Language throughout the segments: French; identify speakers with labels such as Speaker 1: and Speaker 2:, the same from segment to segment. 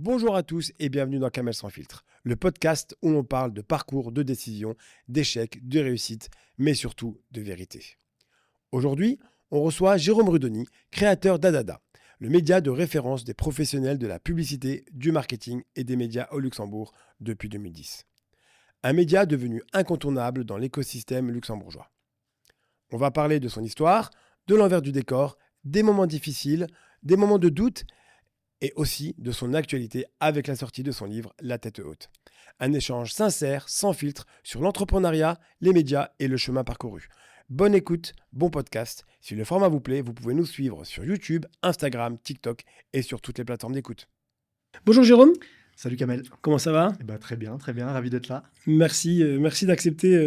Speaker 1: Bonjour à tous et bienvenue dans Kamel sans filtre, le podcast où l'on parle de parcours, de décisions, d'échecs, de réussites, mais surtout de vérité. Aujourd'hui, on reçoit Jérôme Rudoni, créateur d'Adada, le média de référence des professionnels de la publicité, du marketing et des médias au Luxembourg depuis 2010. Un média devenu incontournable dans l'écosystème luxembourgeois. On va parler de son histoire, de l'envers du décor, des moments difficiles, des moments de doute et aussi de son actualité avec la sortie de son livre La tête haute. Un échange sincère, sans filtre, sur l'entrepreneuriat, les médias et le chemin parcouru. Bonne écoute, bon podcast. Si le format vous plaît, vous pouvez nous suivre sur YouTube, Instagram, TikTok et sur toutes les plateformes d'écoute. Bonjour Jérôme.
Speaker 2: Salut Kamel.
Speaker 1: Comment ça va ?
Speaker 2: Très bien, ravi d'être là.
Speaker 1: Merci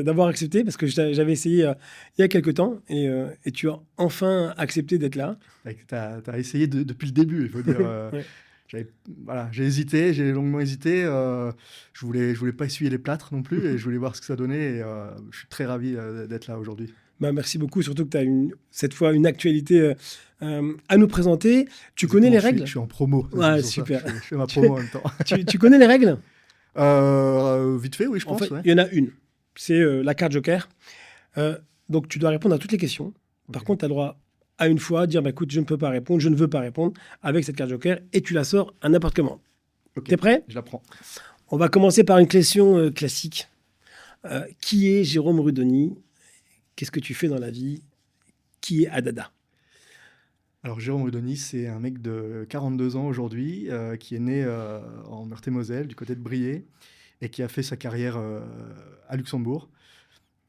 Speaker 1: d'avoir accepté parce que j'avais essayé il y a quelques temps et tu as enfin accepté d'être là.
Speaker 2: Tu as essayé depuis le début, il faut dire.
Speaker 1: Ouais.
Speaker 2: J'ai longuement hésité. Je voulais pas essuyer les plâtres non plus et je voulais voir ce que ça donnait. Et, je suis très ravi d'être là aujourd'hui.
Speaker 1: Merci beaucoup, surtout que tu as cette fois une actualité à nous présenter. Tu connais les règles ?
Speaker 2: Je suis en promo.
Speaker 1: Ouais, super.
Speaker 2: Je fais ma promo en même temps.
Speaker 1: tu connais les règles ?
Speaker 2: Vite fait, oui, je pense.
Speaker 1: En fait, il y en a une. C'est la carte joker. Donc, tu dois répondre à toutes les questions. Par contre, tu as le droit à une fois de dire écoute, je ne peux pas répondre, je ne veux pas répondre avec cette carte joker et tu la sors à n'importe comment.
Speaker 2: Okay,
Speaker 1: T'es prêt ?
Speaker 2: Je la prends.
Speaker 1: On va commencer par une question classique. Qui est Jérôme Rudoni ? Qu'est-ce que tu fais dans la vie ? Qui est Adada ?
Speaker 2: Alors, Jérôme Rudoni, c'est un mec de 42 ans aujourd'hui qui est né en Meurthe-et-Moselle, du côté de Briey, et qui a fait sa carrière à Luxembourg.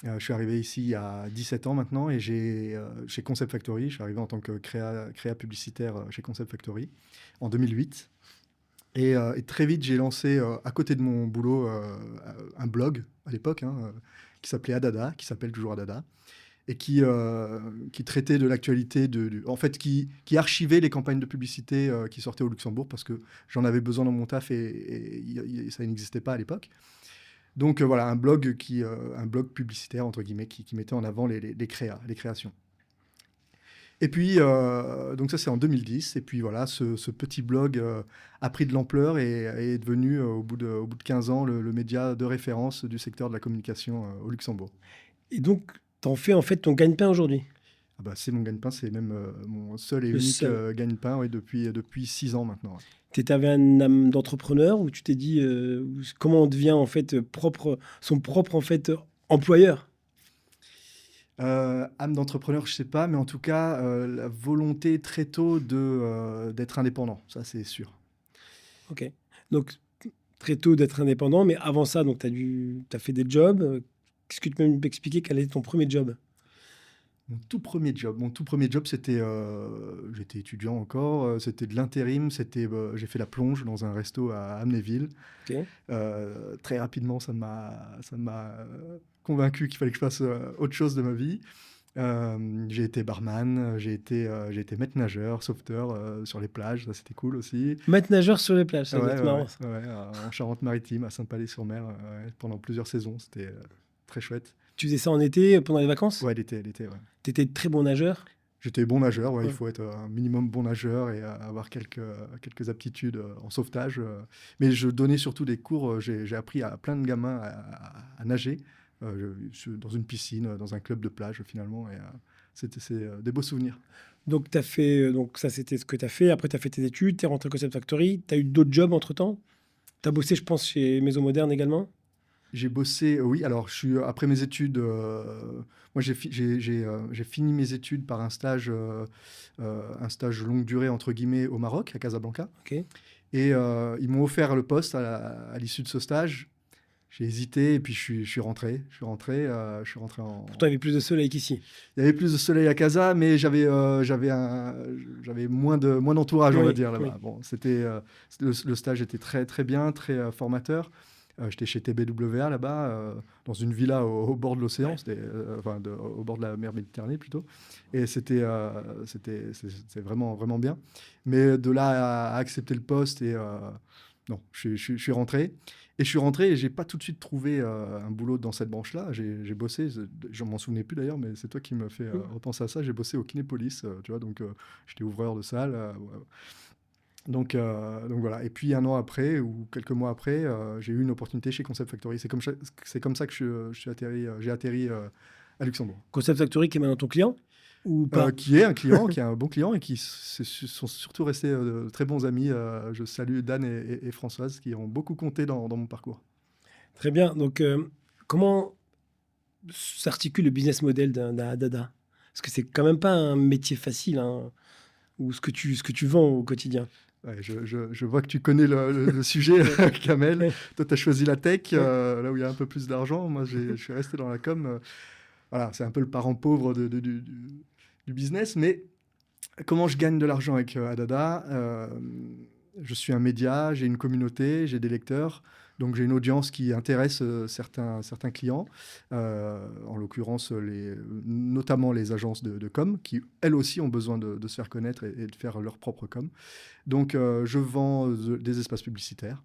Speaker 2: Je suis arrivé ici il y a 17 ans maintenant et chez Concept Factory, je suis arrivé en tant que créa publicitaire chez Concept Factory en 2008. Et très vite, j'ai lancé à côté de mon boulot un blog à l'époque qui s'appelait Adada, qui s'appelle toujours Adada, et qui traitait de l'actualité, en fait, qui archivait les campagnes de publicité qui sortaient au Luxembourg parce que j'en avais besoin dans mon taf et ça n'existait pas à l'époque. Donc voilà, un blog publicitaire, entre guillemets, qui mettait en avant les créations. Et puis, donc ça c'est en 2010, et puis voilà, ce petit blog a pris de l'ampleur et est devenu, au bout de 15 ans, le média de référence du secteur de la communication au Luxembourg.
Speaker 1: Et donc, tu en fais en fait ton gagne-pain aujourd'hui ?
Speaker 2: C'est mon gagne-pain, c'est même mon seul et unique gagne-pain depuis 6 ans maintenant. Ouais.
Speaker 1: Tu avais un âme d'entrepreneur ou tu t'es dit comment on devient en fait son propre en fait employeur ?
Speaker 2: Âme d'entrepreneur, je sais pas, mais en tout cas la volonté très tôt d'être indépendant, ça c'est sûr.
Speaker 1: Ok, donc très tôt d'être indépendant, mais avant ça, donc tu as fait des jobs. Qu'est-ce que tu peux m'expliquer quel est ton premier job ?
Speaker 2: Mon tout premier job, c'était, j'étais étudiant encore, c'était de l'intérim, j'ai fait la plonge dans un resto à Amnéville.
Speaker 1: Okay.
Speaker 2: Très rapidement, ça m'a convaincu qu'il fallait que je fasse autre chose de ma vie. J'ai été barman, j'ai été maître nageur, sauveteur sur les plages, ça c'était cool aussi.
Speaker 1: Maître nageur sur les plages, ça doit être marrant.
Speaker 2: En Charente-Maritime, à Saint-Palais-sur-Mer, pendant plusieurs saisons, c'était très chouette.
Speaker 1: Tu faisais ça en été, pendant les vacances ?
Speaker 2: Ouais, l'été, ouais.
Speaker 1: Tu étais très bon nageur ?
Speaker 2: J'étais bon nageur, ouais. Il faut être un minimum bon nageur et avoir quelques aptitudes en sauvetage. Mais je donnais surtout des cours, j'ai appris à plein de gamins à nager dans une piscine, dans un club de plage finalement. Et c'est des beaux souvenirs.
Speaker 1: Donc, ça c'était ce que tu as fait. Après, tu as fait tes études, tu es rentré au Concept Factory. Tu as eu d'autres jobs entre-temps ? Tu as bossé, je pense, chez Maison Moderne également ?
Speaker 2: J'ai bossé, oui. Alors, après mes études, moi, j'ai fini mes études par un stage longue durée, entre guillemets, au Maroc, à Casablanca.
Speaker 1: Okay.
Speaker 2: Et ils m'ont offert le poste à l'issue de ce stage. J'ai hésité et puis je suis rentré. Je suis rentré en...
Speaker 1: Pourtant, il y avait plus de soleil qu'ici.
Speaker 2: Il y avait plus de soleil à Casa, mais j'avais moins d'entourage, on va dire, là-bas. Oui. Bon, le stage était très, très bien, très formateur. J'étais chez TBWA là-bas, dans une villa au bord de l'océan, au bord de la mer Méditerranée plutôt. Et c'était vraiment, vraiment bien. Mais de là à accepter le poste, non, je suis rentré. Et je n'ai pas tout de suite trouvé un boulot dans cette branche-là. J'ai bossé, je ne m'en souvenais plus d'ailleurs, mais c'est toi qui me fait repenser à ça. J'ai bossé au Kinépolis, tu vois, donc j'étais ouvreur de salle. Donc voilà. Et puis un an après, ou quelques mois après, j'ai eu une opportunité chez Concept Factory. C'est comme ça que j'ai atterri à Luxembourg.
Speaker 1: Concept Factory qui est maintenant ton client ou pas?
Speaker 2: Qui est un client, qui est un bon client et qui sont surtout restés de très bons amis. Je salue Dan et Françoise qui ont beaucoup compté dans mon parcours.
Speaker 1: Très bien. Donc, comment s'articule le business model d'un Adada? Parce que c'est quand même pas un métier facile, hein, ou ce que tu vends au quotidien.
Speaker 2: Ouais, je vois que tu connais le sujet, Kamel.
Speaker 1: Ouais.
Speaker 2: Toi, tu as choisi la tech,
Speaker 1: Ouais.
Speaker 2: là où il y a un peu plus d'argent. Moi, je suis resté dans la com. Voilà, c'est un peu le parent pauvre du business. Mais comment je gagne de l'argent avec Adada? Je suis un média, j'ai une communauté, j'ai des lecteurs. Donc, j'ai une audience qui intéresse certains clients, en l'occurrence, notamment les agences de com, qui, elles aussi, ont besoin de se faire connaître et de faire leur propre com. Donc, je vends des espaces publicitaires.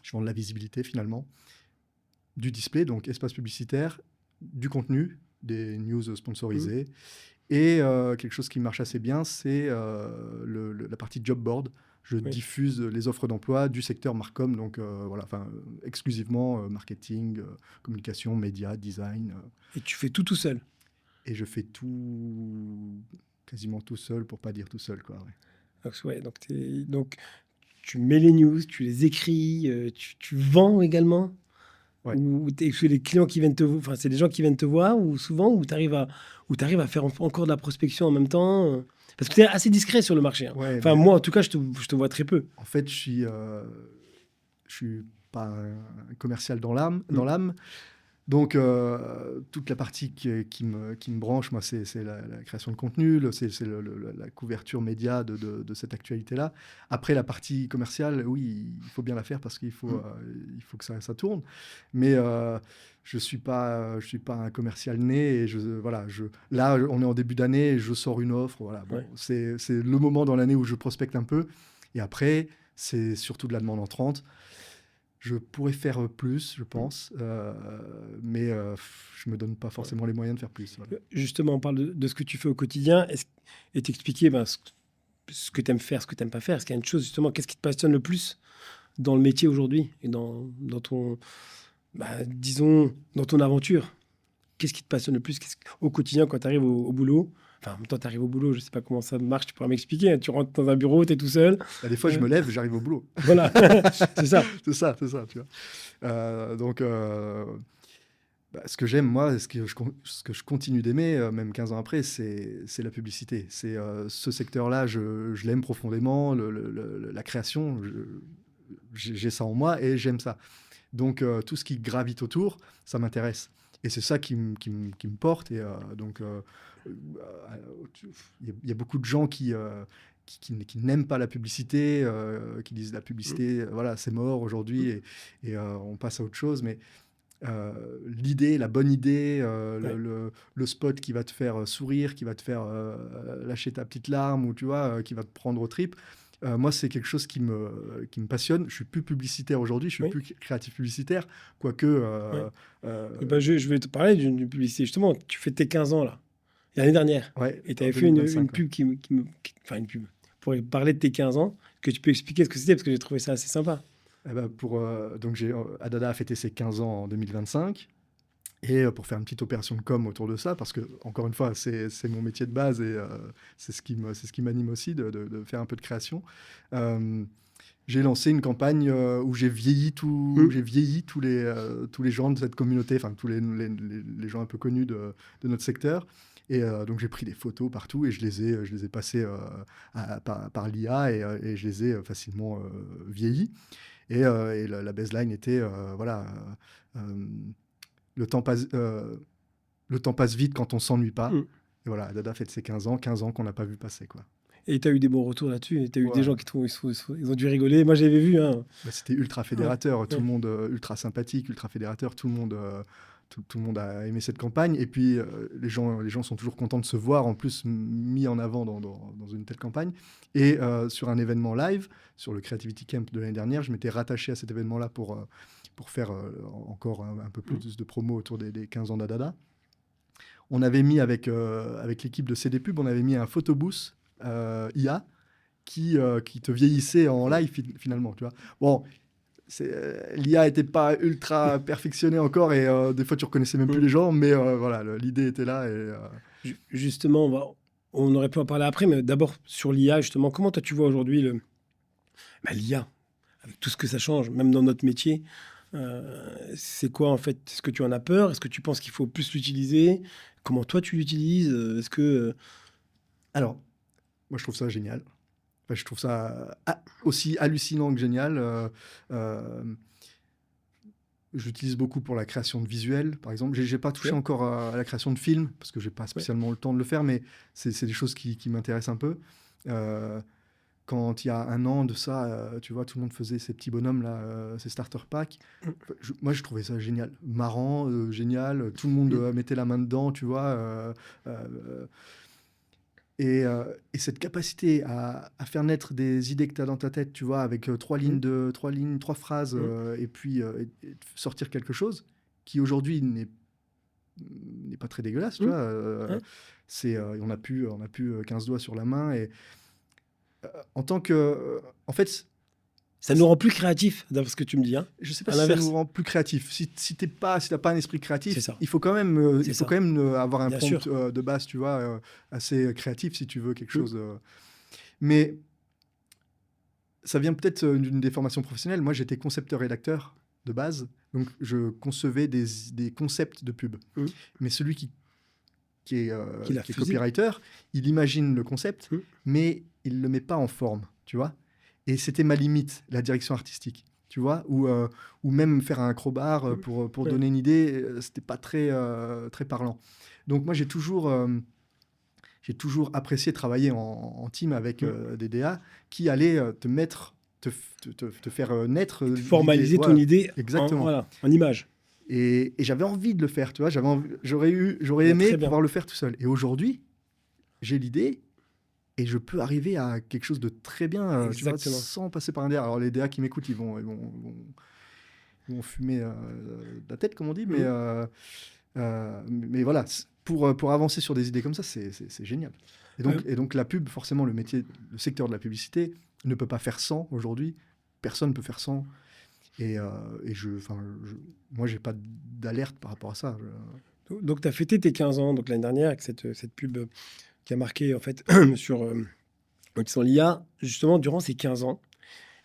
Speaker 2: Je vends de la visibilité, finalement. Du display, donc espace publicitaire, du contenu, des news sponsorisées. Et quelque chose qui marche assez bien, c'est la partie job board. Je
Speaker 1: Oui.
Speaker 2: diffuse les offres d'emploi du secteur Marcom, donc voilà, exclusivement marketing, communication, médias, design.
Speaker 1: Et tu fais tout seul.
Speaker 2: Et je fais tout quasiment tout seul, pour pas dire tout seul, quoi. Ouais.
Speaker 1: Donc, tu mets les news, tu les écris, tu vends également.
Speaker 2: Ouais.
Speaker 1: Ou c'est les clients qui viennent te voir, enfin, c'est les gens qui viennent te voir, ou souvent, où tu arrives à faire encore de la prospection en même temps. Parce que tu es assez discret sur le marché, hein.
Speaker 2: Ouais,
Speaker 1: Enfin,
Speaker 2: mais
Speaker 1: moi, en tout cas, je te vois très peu.
Speaker 2: en fait, je suis pas un commercial dans l'âme. Donc, toute la partie qui me branche, moi, c'est la création de contenu, c'est la couverture média de cette actualité-là. Après, la partie commerciale, oui, il faut bien la faire parce qu'il faut que ça tourne. Mais je suis pas un commercial né. Et là, on est en début d'année et je sors une offre. Voilà, bon,
Speaker 1: Ouais.
Speaker 2: c'est le moment dans l'année où je prospecte un peu. Et après, c'est surtout de la demande entrante. Je pourrais faire plus, je pense, mais je me donne pas forcément les moyens de faire plus. Voilà.
Speaker 1: Justement, on parle de ce que tu fais au quotidien et t'expliquer ce que tu aimes faire, ce que tu n'aimes pas faire. Est-ce qu'il y a une chose, justement, qu'est-ce qui te passionne le plus dans le métier aujourd'hui et dans ton, disons, dans ton aventure? Qu'est-ce qui te passionne le plus au quotidien quand tu arrives au boulot? Enfin, en même temps, tu arrives au boulot, je ne sais pas comment ça marche, tu pourras m'expliquer, hein. Tu rentres dans un bureau, tu es tout seul.
Speaker 2: Bah, des fois, je me lève, j'arrive au boulot.
Speaker 1: Voilà, c'est ça.
Speaker 2: C'est ça, tu vois. Donc, ce que j'aime, moi, ce que je continue d'aimer, même 15 ans après, c'est la publicité. C'est ce secteur-là, je l'aime profondément, la création, j'ai ça en moi et j'aime ça. Donc, tout ce qui gravite autour, ça m'intéresse. Et c'est ça qui me porte. Et il y a beaucoup de gens qui n'aiment pas la publicité, qui disent la publicité, voilà, c'est mort aujourd'hui et on passe à autre chose. Mais l'idée, la bonne idée,
Speaker 1: Ouais.
Speaker 2: le spot qui va te faire sourire, qui va te faire lâcher ta petite larme ou tu vois, qui va te prendre aux tripes. Moi, c'est quelque chose qui me passionne. Je suis plus publicitaire aujourd'hui, je suis
Speaker 1: Oui.
Speaker 2: plus créatif publicitaire, quoique.
Speaker 1: Ouais. Je vais te parler d'une publicité. Justement, tu fais tes 15 ans, là, l'année dernière.
Speaker 2: Ouais,
Speaker 1: Et tu
Speaker 2: en
Speaker 1: avais fait une
Speaker 2: 2025, ouais.
Speaker 1: pub enfin, une pub. Pour parler de tes 15 ans, que tu peux expliquer ce que c'était, parce que j'ai trouvé ça assez sympa.
Speaker 2: Eh ben, donc Adada a fêté ses 15 ans en 2025. Et pour faire une petite opération de com autour de ça, parce que, encore une fois, c'est mon métier de base et c'est ce qui m'anime aussi, de faire un peu de création. J'ai lancé une campagne où j'ai vieilli tous les gens de cette communauté, enfin tous les gens un peu connus de notre secteur. Et donc j'ai pris des photos partout et je les ai passées par l'IA et je les ai facilement vieillis. Et la baseline était, voilà, le temps passe vite quand on s'ennuie pas.
Speaker 1: Mm.
Speaker 2: Et voilà, Dada fête ses 15 ans qu'on n'a pas vu passer, quoi.
Speaker 1: Et tu as eu des bons retours là-dessus. Tu as eu des
Speaker 2: Ouais.
Speaker 1: gens ils ont dû rigoler. Moi, j'avais vu, hein.
Speaker 2: Bah, c'était ultra fédérateur,
Speaker 1: Ouais.
Speaker 2: tout le monde ultra sympathique, ultra fédérateur, tout le monde a aimé cette campagne. Et puis, les gens sont toujours contents de se voir, en plus mis en avant dans une telle campagne. Et sur un événement live, sur le Creativity Camp de l'année dernière, je m'étais rattaché à cet événement-là pour faire encore un peu plus de promo autour des 15 ans d'Adada. On avait mis avec l'équipe de CD Pub, on avait mis un photobooth IA qui te vieillissait en live finalement, tu vois. Bon, l'IA n'était pas ultra perfectionnée encore et des fois tu reconnaissais même plus les gens, mais voilà, l'idée était là.
Speaker 1: Justement, on aurait pu en parler après, mais d'abord sur l'IA, justement, comment toi tu vois aujourd'hui l'IA, avec tout ce que ça change, même dans notre métier, c'est quoi en fait? Est-ce que tu en as peur? Est-ce que tu penses qu'il faut plus l'utiliser? Comment toi tu l'utilises? Est-ce que...
Speaker 2: Alors, moi je trouve ça génial. Enfin, je trouve ça aussi hallucinant que génial. Je l'utilise beaucoup pour la création de visuels, par exemple. J'ai pas touché encore à la création de films, parce que j'ai pas spécialement le temps de le faire, mais c'est des choses qui m'intéressent un peu. Quand il y a un an de ça, tu vois, tout le monde faisait ces petits bonhommes là, ces starter packs. Moi, je trouvais ça génial, marrant, génial. Tout le monde mettait la main dedans, tu vois. Et cette capacité à faire naître des idées que tu as dans ta tête, tu vois, avec trois phrases, et puis et sortir quelque chose qui aujourd'hui n'est pas très dégueulasse, tu vois. On a plus 15 doigts sur la main et en tant que, en fait,
Speaker 1: ça nous rend plus créatifs, d'après ce que tu me dis. Hein.
Speaker 2: Je sais pas si ça nous rend plus créatifs. Si t'as pas un esprit créatif, il faut quand même, avoir un prompt de base, tu vois, assez créatif si tu veux quelque chose. Mais ça vient peut-être d'une des formations professionnelles. Moi, j'étais concepteur-rédacteur de base, donc je concevais des concepts de pub. Mais celui qui est copywriter, il imagine le concept, mais il le met pas en forme, tu vois. Et c'était ma limite, la direction artistique, tu vois, ou même faire un crowbar pour donner une idée, c'était pas très parlant. Donc moi, j'ai toujours apprécié travailler en team avec des DA qui allaient te faire naître...
Speaker 1: formaliser ton idée
Speaker 2: exactement.
Speaker 1: En image.
Speaker 2: Et j'avais envie de le faire, tu vois, j'aurais aimé pouvoir le faire tout seul. Et aujourd'hui, j'ai l'idée... Et je peux arriver à quelque chose de très bien, tu vois, sans passer par un DA. Alors les DA qui m'écoutent, ils vont fumer de la tête, comme on dit. Mais voilà, pour avancer sur des idées comme ça, c'est génial. Et donc la pub, forcément, le secteur de la publicité ne peut pas faire sans aujourd'hui. Personne ne peut faire sans. Et moi, j'ai pas d'alerte par rapport à ça.
Speaker 1: Donc tu as fêté tes 15 ans donc l'année dernière avec cette pub qui a marqué en fait sur l'IA, justement, durant ces 15 ans.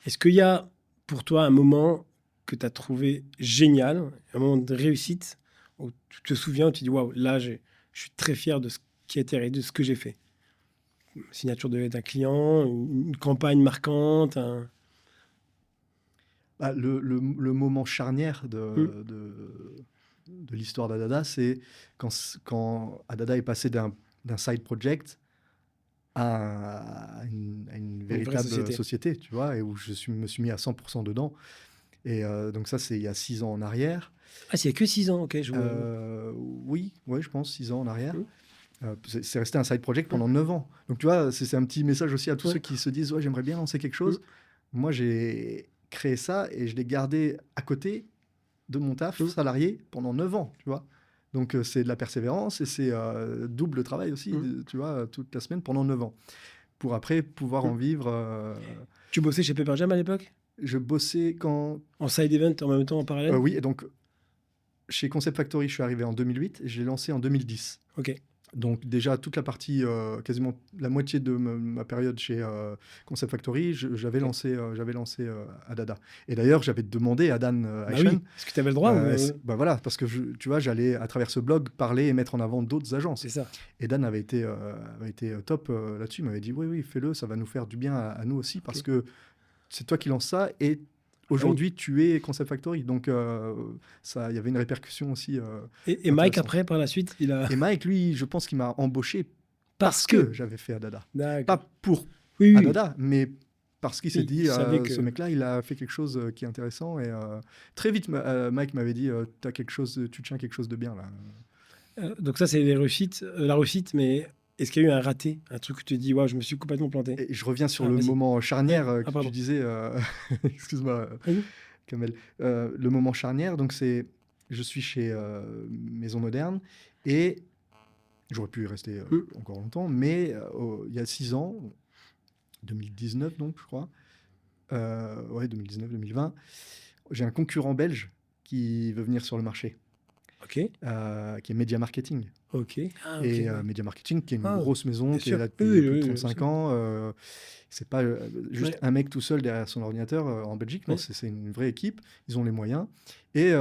Speaker 1: Est-ce qu'il y a pour toi un moment que tu as trouvé génial, un moment de réussite, où tu te souviens, où tu dis, waouh, là, je suis très fier de ce qui a été réalisé, de ce que j'ai fait? Une signature d'un client, une campagne marquante,
Speaker 2: le moment charnière de l'histoire d'Adada, c'est quand Adada est passé d'un side project à une véritable société, tu vois, et où me suis mis à 100% dedans. Et donc ça, c'est il y a 6 ans en arrière.
Speaker 1: Ah, c'est que 6 ans, ok.
Speaker 2: Oui, je pense 6 ans en arrière. C'est resté un side project pendant 9 ans. Donc tu vois, c'est un petit message aussi à tous ceux qui se disent « Ouais, j'aimerais bien lancer quelque chose ». Moi, j'ai créé ça et je l'ai gardé à côté de mon taf salarié pendant 9 ans, tu vois. Donc, c'est de la persévérance et c'est double travail aussi, tu vois, toute la semaine pendant 9 ans. Pour après pouvoir en vivre.
Speaker 1: Tu bossais chez Pepperjam à l'époque?
Speaker 2: Je bossais quand...
Speaker 1: En side event en même temps, en parallèle?
Speaker 2: Oui, et donc, chez Concept Factory, je suis arrivé en 2008 et je l'ai lancé en 2010.
Speaker 1: Ok.
Speaker 2: Donc déjà, toute la partie, quasiment la moitié de ma période chez Concept Factory, j'avais lancé Adada. Et d'ailleurs, j'avais demandé à Dan Eichen...
Speaker 1: Oui, est-ce que tu avais le droit
Speaker 2: voilà, parce que tu vois, j'allais, à travers ce blog, parler et mettre en avant d'autres agences.
Speaker 1: C'est ça.
Speaker 2: Et Dan avait été top là-dessus. Il m'avait dit, oui, fais-le, ça va nous faire du bien à nous aussi, parce que c'est toi qui lances ça, et aujourd'hui, tu es Concept Factory. Donc, il y avait une répercussion aussi.
Speaker 1: Et Mike, après, par la suite,
Speaker 2: Et Mike, lui, je pense qu'il m'a embauché parce que j'avais fait Adada. Pas pour Adada, mais parce qu'il s'est dit, ce mec-là, il a fait quelque chose qui est intéressant. Et très vite, Mike m'avait dit, tu tiens quelque chose de bien, là.
Speaker 1: Donc ça, c'est la réussite, mais... Est-ce qu'il y a eu un raté, un truc où tu te dis, je me suis complètement planté?
Speaker 2: Et je reviens sur le moment charnière que tu disais. Excuse-moi, Kamel. Le moment charnière, donc je suis chez Maison Moderne et j'aurais pu y rester encore longtemps, mais il y a 6 ans, 2019, donc, je crois. Ouais, 2019-2020. J'ai un concurrent belge qui veut venir sur le marché,
Speaker 1: Ok.
Speaker 2: qui est Media Marketing.
Speaker 1: Ok. Ah, ok.
Speaker 2: Et
Speaker 1: Ouais.
Speaker 2: Media Marketing, qui est une
Speaker 1: Ah,
Speaker 2: grosse maison,
Speaker 1: bien
Speaker 2: qui est
Speaker 1: sûr.
Speaker 2: là
Speaker 1: Oui,
Speaker 2: depuis
Speaker 1: oui,
Speaker 2: plus de
Speaker 1: oui, bien
Speaker 2: 35
Speaker 1: sûr.
Speaker 2: ans. C'est pas juste
Speaker 1: Ouais.
Speaker 2: un mec tout seul derrière son ordinateur en Belgique. Non,
Speaker 1: Ouais.
Speaker 2: c'est une vraie équipe. Ils ont les moyens. Et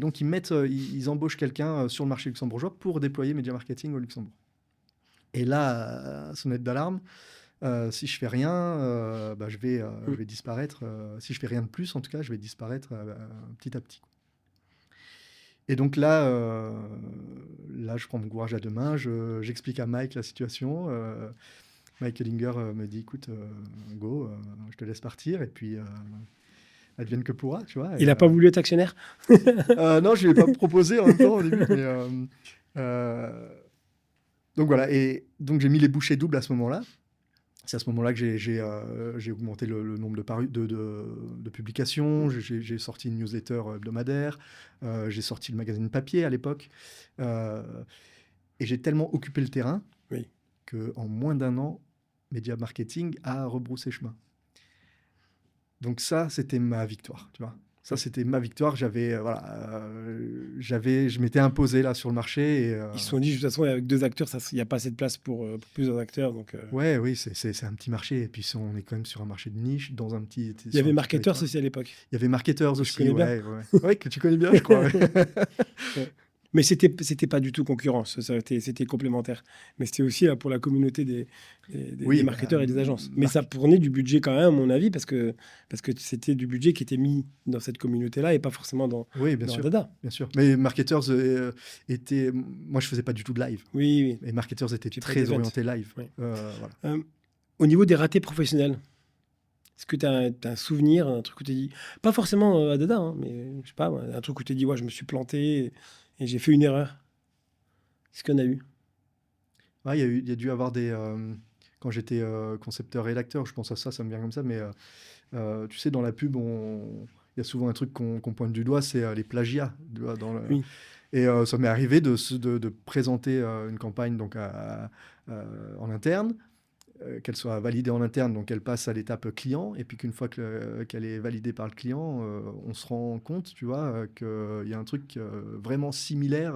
Speaker 2: donc, ils embauchent quelqu'un sur le marché luxembourgeois pour déployer Media Marketing au Luxembourg. Et là, sonnette d'alarme. Si je fais rien, je
Speaker 1: Mm.
Speaker 2: vais disparaître. Si je fais rien de plus, en tout cas, je vais disparaître petit à petit. Et donc là, je prends mon courage à deux mains, j'explique à Mike la situation. Mike Ellinger me dit, écoute, go, je te laisse partir, et puis advienne que pourra, tu vois.
Speaker 1: Il n'a pas voulu être actionnaire?
Speaker 2: Non, je ne lui ai pas proposé en même temps au début, mais donc voilà. Et donc j'ai mis les bouchées doubles à ce moment-là. C'est à ce moment-là que j'ai augmenté le nombre de publications. J'ai sorti une newsletter hebdomadaire. J'ai sorti le magazine papier à l'époque. Et j'ai tellement occupé le terrain
Speaker 1: Oui.
Speaker 2: qu'en moins d'un an, Media Marketing a rebroussé chemin. Donc ça, c'était ma victoire, tu vois. Ça, c'était ma victoire. Je m'étais imposé là sur le marché. Et,
Speaker 1: Ils se sont dit, de toute façon, avec 2 acteurs, il n'y a pas assez de place pour plusieurs acteurs. Donc,
Speaker 2: ouais, oui, c'est un petit marché. Et puis on est quand même sur un marché de niche, dans un petit.
Speaker 1: il y
Speaker 2: sur
Speaker 1: avait
Speaker 2: un petit
Speaker 1: Marketers
Speaker 2: territoire.
Speaker 1: aussi à l'époque.
Speaker 2: Il y avait Marketers
Speaker 1: Que je
Speaker 2: aussi,
Speaker 1: connais bien.
Speaker 2: ouais, que tu connais bien, je crois. Ouais.
Speaker 1: Ouais. Mais c'était pas du tout concurrence, c'était complémentaire. Mais c'était aussi là, pour la communauté des
Speaker 2: Oui,
Speaker 1: marketeurs et des agences. Mais ça prenait du budget quand même, à mon avis, parce que c'était du budget qui était mis dans cette communauté-là et pas forcément dans,
Speaker 2: oui, bien
Speaker 1: dans
Speaker 2: sûr,
Speaker 1: Dada.
Speaker 2: bien sûr. Mais Marketers était. Moi, je faisais pas du tout de live.
Speaker 1: Oui, oui.
Speaker 2: Et Marketers était
Speaker 1: Tu
Speaker 2: très
Speaker 1: traites
Speaker 2: orienté live.
Speaker 1: ouais.
Speaker 2: Voilà.
Speaker 1: Au niveau des ratés professionnels, est-ce que tu as un souvenir, un truc où tu t'es dit, pas forcément à Dada, hein, mais je sais pas, un truc où tu t'es dit, ouais, je me suis planté et j'ai fait une erreur? Est-ce qu'il y en a eu?
Speaker 2: Ouais, il y a dû avoir des. Quand j'étais concepteur-rédacteur, je pense à ça, ça me vient comme ça. Mais tu sais, dans la pub, il y a souvent un truc qu'on pointe du doigt, c'est les plagiats. Tu vois,
Speaker 1: Oui.
Speaker 2: Et ça m'est arrivé de présenter une campagne donc, en interne, qu'elle soit validée en interne, donc elle passe à l'étape client, et puis qu'une fois qu'elle est validée par le client, on se rend compte, tu vois, qu'il y a un truc vraiment similaire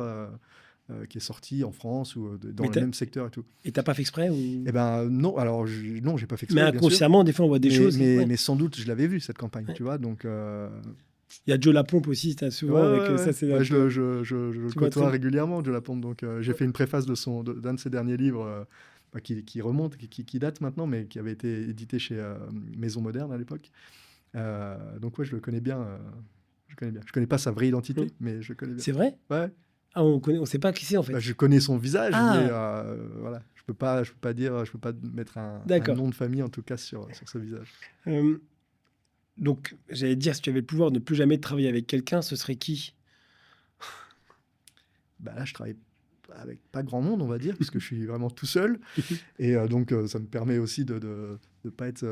Speaker 2: qui est sorti en France ou dans
Speaker 1: Mais
Speaker 2: le même secteur et tout.
Speaker 1: et t'as pas fait exprès ou...
Speaker 2: Eh ben non, alors non, j'ai pas fait
Speaker 1: Mais
Speaker 2: exprès, bien sûr,
Speaker 1: inconsciemment, des fois, on voit des choses. Ouais.
Speaker 2: mais sans doute je l'avais vu cette campagne,
Speaker 1: Ouais.
Speaker 2: tu vois, donc
Speaker 1: Il y a Joe Lapompe aussi, t'as souvent avec ça, c'est
Speaker 2: Ouais,
Speaker 1: notre...
Speaker 2: je le
Speaker 1: Tu vois
Speaker 2: côtoie
Speaker 1: très-
Speaker 2: régulièrement, Joe Lapompe. Donc, j'ai fait une préface d'un de ses derniers livres qui remonte, qui date maintenant, mais qui avait été édité chez Maison Moderne à l'époque. Donc, ouais, je le connais bien. Je connais bien. Je connais pas sa vraie identité, mais je connais bien.
Speaker 1: C'est vrai?
Speaker 2: Ouais.
Speaker 1: Ah, on sait pas qui c'est en fait.
Speaker 2: Bah, je connais son visage,
Speaker 1: Ah.
Speaker 2: mais voilà, je peux pas dire, je peux pas mettre un
Speaker 1: D'accord.
Speaker 2: nom de famille en tout cas sur ce visage.
Speaker 1: Donc, j'allais te dire, si tu avais le pouvoir de ne plus jamais travailler avec quelqu'un, ce serait qui?
Speaker 2: Bah là, je travaille avec pas grand monde, on va dire, parce que je suis vraiment tout seul. Et donc, ça me permet aussi de pas être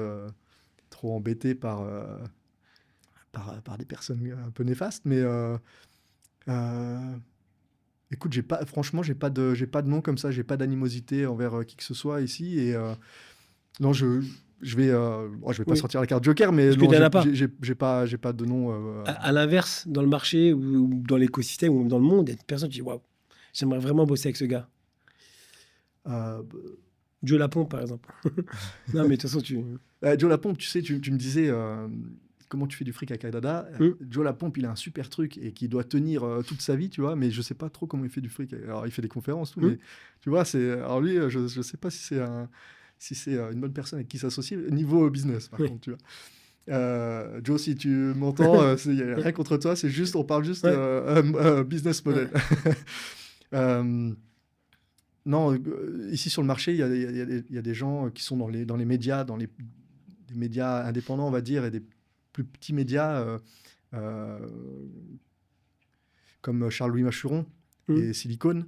Speaker 2: trop embêté par des personnes un peu néfastes. Mais écoute, franchement, j'ai pas de nom comme ça, j'ai pas d'animosité envers qui que ce soit ici. Et non, je vais pas
Speaker 1: Oui.
Speaker 2: sortir la carte Joker, mais
Speaker 1: Parce que
Speaker 2: non,
Speaker 1: t'en as pas.
Speaker 2: j'ai pas de nom.
Speaker 1: À l'inverse, dans le marché ou dans l'écosystème ou même dans le monde, il y a des personnes qui disent, waouh, j'aimerais vraiment bosser avec ce gars.
Speaker 2: Euh,
Speaker 1: Joe Lapompe, par exemple. Non, mais de toute façon,
Speaker 2: Joe Lapompe, tu sais, tu me disais comment tu fais du fric avec Dada. Joe Lapompe, il a un super truc et qui doit tenir toute sa vie, tu vois, mais je sais pas trop comment il fait du fric. Alors, il fait des conférences, tout, mais tu vois, alors lui, je sais pas si c'est une bonne personne avec qui s'associer, niveau business, par contre, tu vois. Joe, si tu m'entends, il n'y a rien contre toi, on parle juste business model. Non, ici sur le marché, il y a des gens qui sont dans les médias, des médias indépendants, on va dire, et des plus petits médias comme Charles-Louis Machuron et Silicon,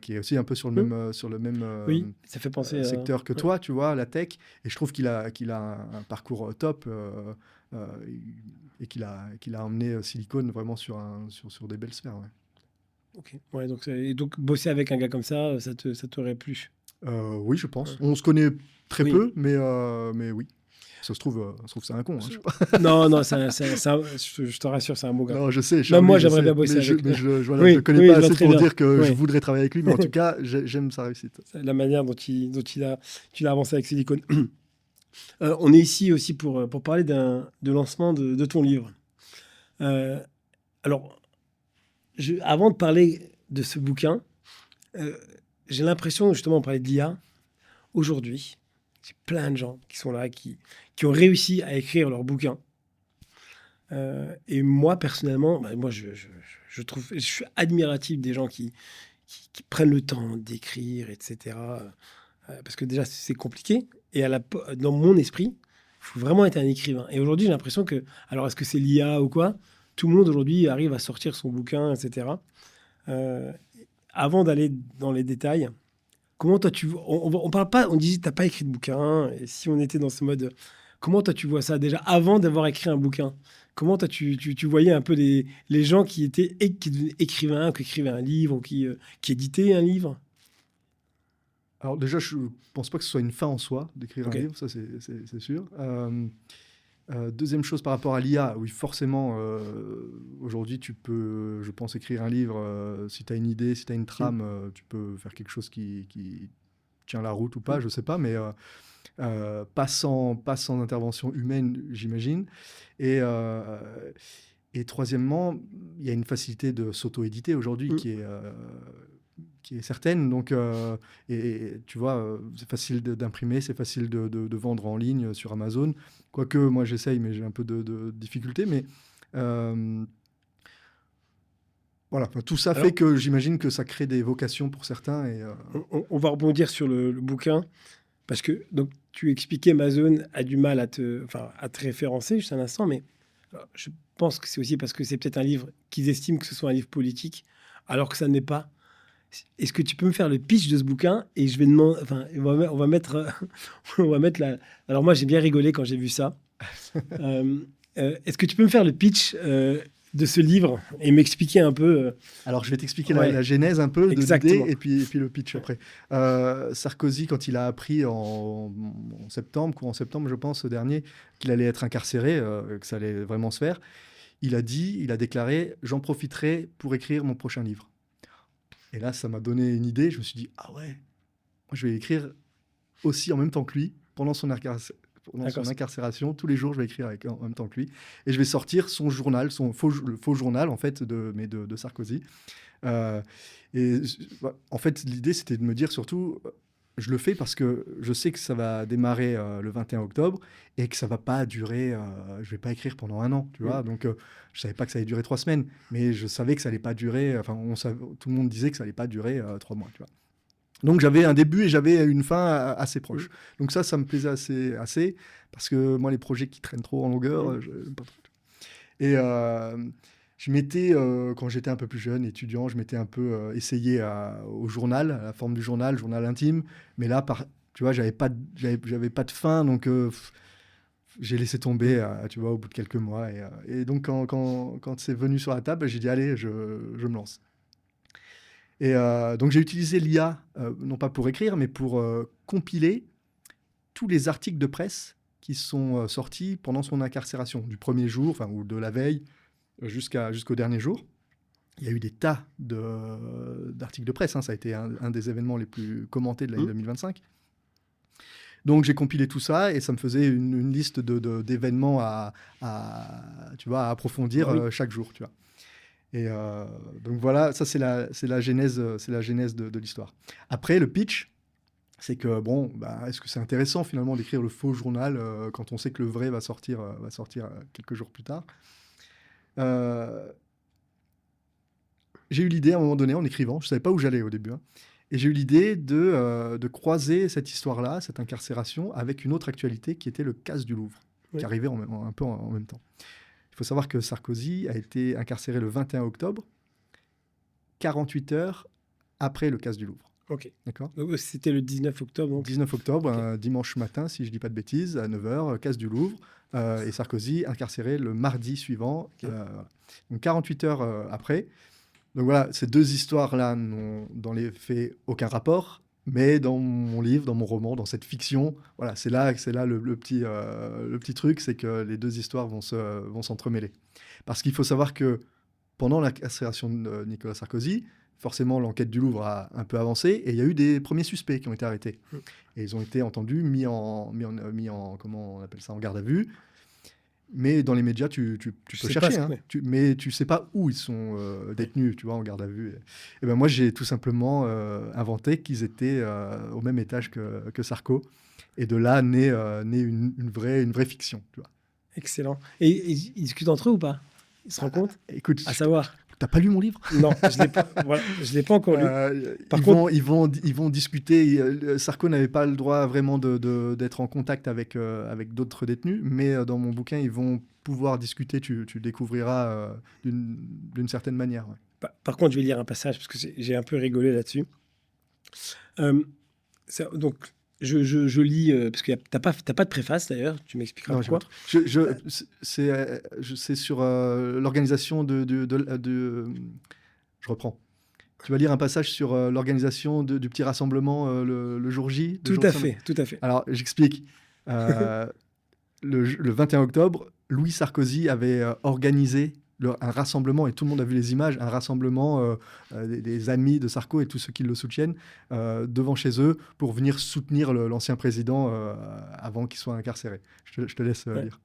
Speaker 2: qui est aussi un peu sur le même
Speaker 1: oui, ça fait penser
Speaker 2: secteur que toi, tu vois, la tech. Et je trouve qu'il a un parcours top et qu'il a emmené Silicon vraiment sur des belles sphères. Ouais.
Speaker 1: Ok. Ouais, donc bosser avec un gars comme ça t'aurait plu.
Speaker 2: Oui, je pense.
Speaker 1: Ouais.
Speaker 2: On se connaît très
Speaker 1: Oui.
Speaker 2: peu, mais oui. Ça se trouve, c'est un con. Hein, je sais pas.
Speaker 1: Non, je te rassure, c'est un beau gars.
Speaker 2: Non, je sais,
Speaker 1: Même moi,
Speaker 2: Charlie, je
Speaker 1: j'aimerais
Speaker 2: sais.
Speaker 1: bien bosser
Speaker 2: Mais
Speaker 1: avec lui.
Speaker 2: voilà, je le
Speaker 1: Oui,
Speaker 2: connais
Speaker 1: oui,
Speaker 2: pas
Speaker 1: je vois
Speaker 2: assez
Speaker 1: très
Speaker 2: pour
Speaker 1: bien.
Speaker 2: dire que je
Speaker 1: Oui.
Speaker 2: voudrais travailler avec lui, mais en tout cas, j'aime sa réussite.
Speaker 1: La manière dont il a avancé avec Silicon. On est ici aussi pour parler de lancement de ton livre. Euh, alors, avant de parler de ce bouquin, euh, j'ai l'impression, justement, on parlait de l'IA. Aujourd'hui, j'ai plein de gens qui sont là, qui ont réussi à écrire leur bouquin. Et moi, personnellement, moi, je trouve, je suis admiratif des gens qui prennent le temps d'écrire, etc. Parce que déjà, c'est compliqué. Et dans mon esprit, il faut vraiment être un écrivain. Et aujourd'hui, j'ai l'impression que, alors est-ce que c'est l'IA ou quoi, tout le monde aujourd'hui arrive à sortir son bouquin, etc. Euh, Avant d'aller dans les détails, comment toi tu vois, on parle pas, on dit t'as pas écrit de bouquin. Et si on était dans ce mode, comment toi tu vois ça déjà avant d'avoir écrit un bouquin? Comment toi tu voyais un peu les gens qui étaient qui devenaient écrivains, qui écrivaient un livre ou qui éditaient un livre?
Speaker 2: Alors déjà, je pense pas que ce soit une fin en soi d'écrire un
Speaker 1: Ok.
Speaker 2: livre, ça c'est sûr. Deuxième chose par rapport à l'IA, oui, forcément, aujourd'hui, tu peux, je pense, écrire un livre. Si tu as une idée, si tu as une trame, tu peux faire quelque chose qui tient la route ou pas, je sais pas, mais pas sans intervention humaine, j'imagine. Et, euh, et troisièmement, il y a une facilité de s'auto-éditer aujourd'hui qui est certaine. Donc, et tu vois, c'est facile d'imprimer, c'est facile de vendre en ligne sur Amazon. Quoique, moi, j'essaye, mais j'ai un peu de difficulté. Mais voilà, enfin, tout ça fait
Speaker 1: Alors,
Speaker 2: que j'imagine que ça crée des vocations pour certains. Et,
Speaker 1: on va rebondir sur le bouquin parce que donc tu expliquais Amazon a du mal à te référencer juste un instant, mais je pense que c'est aussi parce que c'est peut-être un livre qu'ils estiment que ce soit un livre politique, alors que ça n'est pas. Est-ce que tu peux me faire le pitch de ce bouquin et je vais demander, enfin, on va mettre, on va mettre la. Alors moi j'ai bien rigolé quand j'ai vu ça. Euh, Est-ce que tu peux me faire le pitch de ce livre et m'expliquer un peu
Speaker 2: Alors, je vais t'expliquer
Speaker 1: ouais,
Speaker 2: la genèse un peu de l'idée
Speaker 1: exactement.
Speaker 2: et puis le pitch après. Sarkozy, quand il a appris en septembre, courant septembre, je pense, dernier, qu'il allait être incarcéré, que ça allait vraiment se faire, il a déclaré: j'en profiterai pour écrire mon prochain livre. Et là, ça m'a donné une idée. Je me suis dit: ah ouais, moi, je vais écrire aussi en même temps que lui, pendant
Speaker 1: D'accord.
Speaker 2: son incarcération. Tous les jours, je vais écrire en même temps que lui. Et je vais sortir son journal, le faux journal, en fait, de Sarkozy. Euh, et en fait, l'idée, c'était de me dire surtout, je le fais parce que je sais que ça va démarrer le 21 octobre et que ça va pas durer, je vais pas écrire pendant un an, tu vois. Donc, je savais pas que ça allait durer 3 semaines, mais je savais que ça allait pas durer, enfin, tout le monde disait que ça allait pas durer 3 mois, tu vois. Donc, j'avais un début et j'avais une fin assez proche. Donc ça me plaisait assez parce que moi, les projets qui traînent trop en longueur, j'aime pas trop. Et je m'étais, quand j'étais un peu plus jeune, étudiant, je m'étais un peu essayé au journal, à la forme du journal intime. Mais là, tu vois, j'avais pas de fin, donc j'ai laissé tomber, tu vois, au bout de quelques mois. Et donc, quand c'est venu sur la table, j'ai dit, allez, je me lance. Et donc, j'ai utilisé l'IA, non pas pour écrire, mais pour compiler tous les articles de presse qui sont sortis pendant son incarcération, du premier jour, enfin, ou de la veille, jusqu'au dernier jour. Il y a eu des tas d'articles de presse. Hein. Ça a été un des événements les plus commentés de l'année 2025. Donc, j'ai compilé tout ça et ça me faisait une liste d'événements tu vois, à approfondir chaque jour. Tu vois. Et donc, voilà, ça, c'est la genèse, de l'histoire. Après, le pitch, c'est que, bon, est-ce que c'est intéressant finalement d'écrire le faux journal quand on sait que le vrai va sortir quelques jours plus tard. J'ai eu l'idée à un moment donné en écrivant, je ne savais pas où j'allais au début, hein, et j'ai eu l'idée de croiser cette histoire-là, cette incarcération, avec une autre actualité qui était le casse du Louvre, qui arrivait un peu en même temps. Il faut savoir que Sarkozy a été incarcéré le 21 octobre, 48 heures après le casse du Louvre.
Speaker 1: Ok.
Speaker 2: D'accord.
Speaker 1: Donc, c'était le 19 octobre. Donc.
Speaker 2: 19 octobre, un dimanche matin, si je ne dis pas de bêtises, à 9h, casse du Louvre, et Sarkozy incarcéré le mardi suivant, donc 48 heures après. Donc voilà, ces deux histoires-là n'ont dans les faits aucun rapport, Mais dans mon livre, dans mon roman, dans cette fiction, voilà, c'est là le petit truc, c'est que les deux histoires vont s'entremêler. Parce qu'il faut savoir que pendant l'incarcération de Nicolas Sarkozy, forcément, l'enquête du Louvre a un peu avancé et il y a eu des premiers suspects qui ont été arrêtés. Et ils ont été entendus, mis en comment on appelle ça, en garde à vue. Mais dans les médias, tu peux chercher, hein, mais tu ne sais pas où ils sont détenus, tu vois, en garde à vue. Et ben moi, j'ai tout simplement inventé qu'ils étaient au même étage que Sarko. Et de là naît une vraie fiction, tu vois.
Speaker 1: Excellent. Et ils discutent entre eux ou pas? Ils se rencontrent?
Speaker 2: Écoute,
Speaker 1: à savoir.
Speaker 2: T'as pas lu mon livre?
Speaker 1: Non, je l'ai pas. Voilà, je l'ai pas encore lu.
Speaker 2: Par contre, ils vont discuter. Sarko n'avait pas le droit vraiment d'être en contact avec d'autres détenus, mais dans mon bouquin, ils vont pouvoir discuter. Tu le découvriras d'une certaine manière. Ouais.
Speaker 1: Par contre, je vais lire un passage parce que j'ai un peu rigolé là-dessus. Donc, je lis parce que t'as pas de préface d'ailleurs. Tu m'expliqueras pourquoi.
Speaker 2: C'est sur l'organisation je reprends. Tu vas lire un passage sur l'organisation du petit rassemblement le jour J.
Speaker 1: Tout à fait.
Speaker 2: Alors, j'explique. Le 21 octobre, Louis Sarkozy avait organisé un rassemblement, et tout le monde a vu les images, un rassemblement des amis de Sarko et tous ceux qui le soutiennent devant chez eux pour venir soutenir l'ancien président avant qu'il soit incarcéré. Je te laisse lire.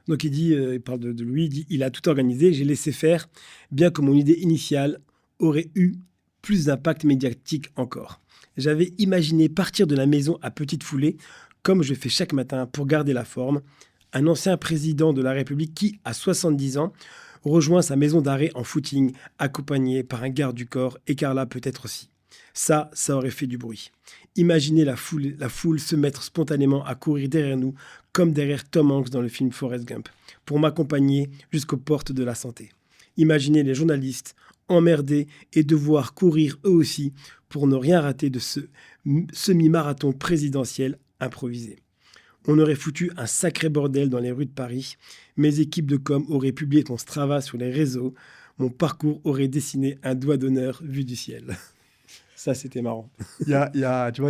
Speaker 1: Donc il parle de Louis, il dit « Il a tout organisé, j'ai laissé faire, bien que mon idée initiale aurait eu plus d'impact médiatique encore. J'avais imaginé partir de la maison à petite foulée, comme je fais chaque matin pour garder la forme. Un ancien président de la République qui, à 70 ans, rejoint sa maison d'arrêt en footing, accompagné par un garde du corps, et Carla peut-être aussi. Ça aurait fait du bruit. Imaginez la foule se mettre spontanément à courir derrière nous, comme derrière Tom Hanks dans le film Forrest Gump, pour m'accompagner jusqu'aux portes de la santé. Imaginez les journalistes emmerdés et devoir courir eux aussi pour ne rien rater de ce semi-marathon présidentiel improvisé. On aurait foutu un sacré bordel dans les rues de Paris. Mes équipes de com auraient publié mon Strava sur les réseaux. Mon parcours aurait dessiné un doigt d'honneur vu du ciel. » Ça, c'était marrant.
Speaker 2: Tu vois,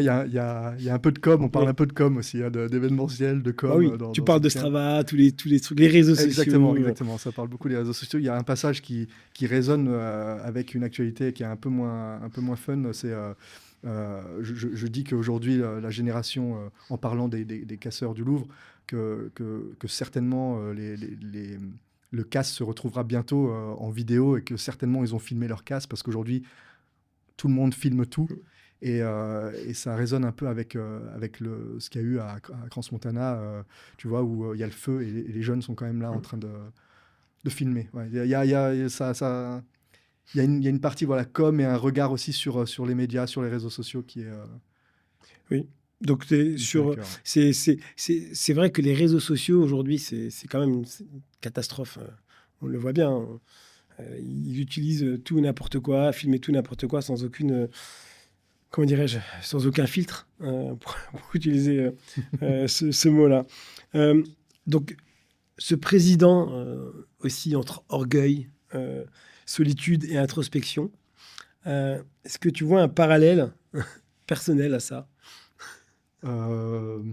Speaker 2: il y a un peu de com. On parle un peu de com aussi, hein, d'événementiel, de com.
Speaker 1: Ah oui, tu parles de Strava, tous les trucs, les réseaux sociaux.
Speaker 2: Exactement. Ça parle beaucoup des réseaux sociaux. Il y a un passage qui résonne avec une actualité qui est un peu moins fun. C'est... je dis qu'aujourd'hui, la génération, en parlant des casseurs du Louvre, que certainement le casse se retrouvera bientôt en vidéo et que certainement ils ont filmé leur casse parce qu'aujourd'hui, tout le monde filme tout. Et ça résonne un peu avec ce qu'il y a eu à Crans-Montana, tu vois, où il y a le feu et les jeunes sont quand même là en train de filmer. Ouais, il y a une partie, voilà, com et un regard aussi sur les médias, sur les réseaux sociaux qui est...
Speaker 1: Oui, donc c'est vrai que les réseaux sociaux aujourd'hui, c'est quand même une catastrophe. On le voit bien. Ils utilisent tout et n'importe quoi, filmer tout et n'importe quoi sans aucune... comment dirais-je, sans aucun filtre, pour utiliser ce mot-là. Donc, ce président aussi entre orgueil, solitude et introspection, est-ce que tu vois un parallèle personnel à ça?
Speaker 2: Non,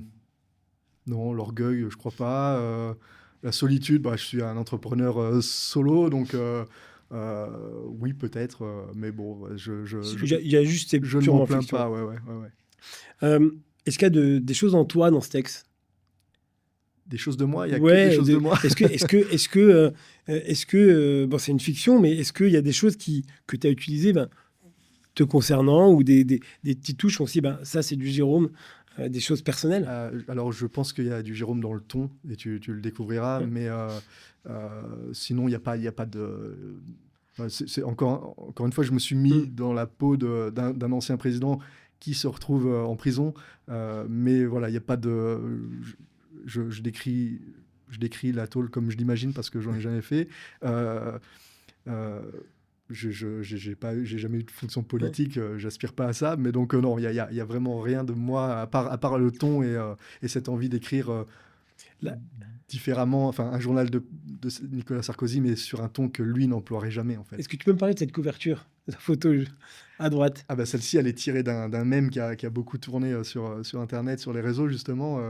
Speaker 2: l'orgueil, je crois pas. La solitude, je suis un entrepreneur solo, donc... oui, peut-être, mais bon,
Speaker 1: il y a juste
Speaker 2: je ne m'en plains pas. Ouais.
Speaker 1: Est-ce qu'il y a des choses en toi dans ce texte?
Speaker 2: Des choses de moi? Il y a que des choses de moi.
Speaker 1: Est-ce que bon, c'est une fiction, mais est-ce qu'il y a des choses que tu as utilisées te concernant ou des petites touches aussi, ça c'est du Jérôme, des choses personnelles?
Speaker 2: Alors, je pense qu'il y a du Jérôme dans le ton, et tu le découvriras, mais sinon, il n'y a pas de... C'est encore une fois, je me suis mis dans la peau d'un ancien président qui se retrouve en prison, mais voilà, il n'y a pas de... Je décris la tôle comme je l'imagine parce que j'en ai jamais fait. J'ai jamais eu de fonction politique, j'aspire pas à ça, mais donc non, il y a vraiment rien de moi à part le ton et cette envie d'écrire différemment, enfin un journal de Nicolas Sarkozy, mais sur un ton que lui n'emploierait jamais en fait.
Speaker 1: Est-ce que tu peux me parler de cette couverture la photo à droite.
Speaker 2: Ah bah celle-ci, elle est tirée d'un mème qui a beaucoup tourné sur Internet, sur les réseaux, justement.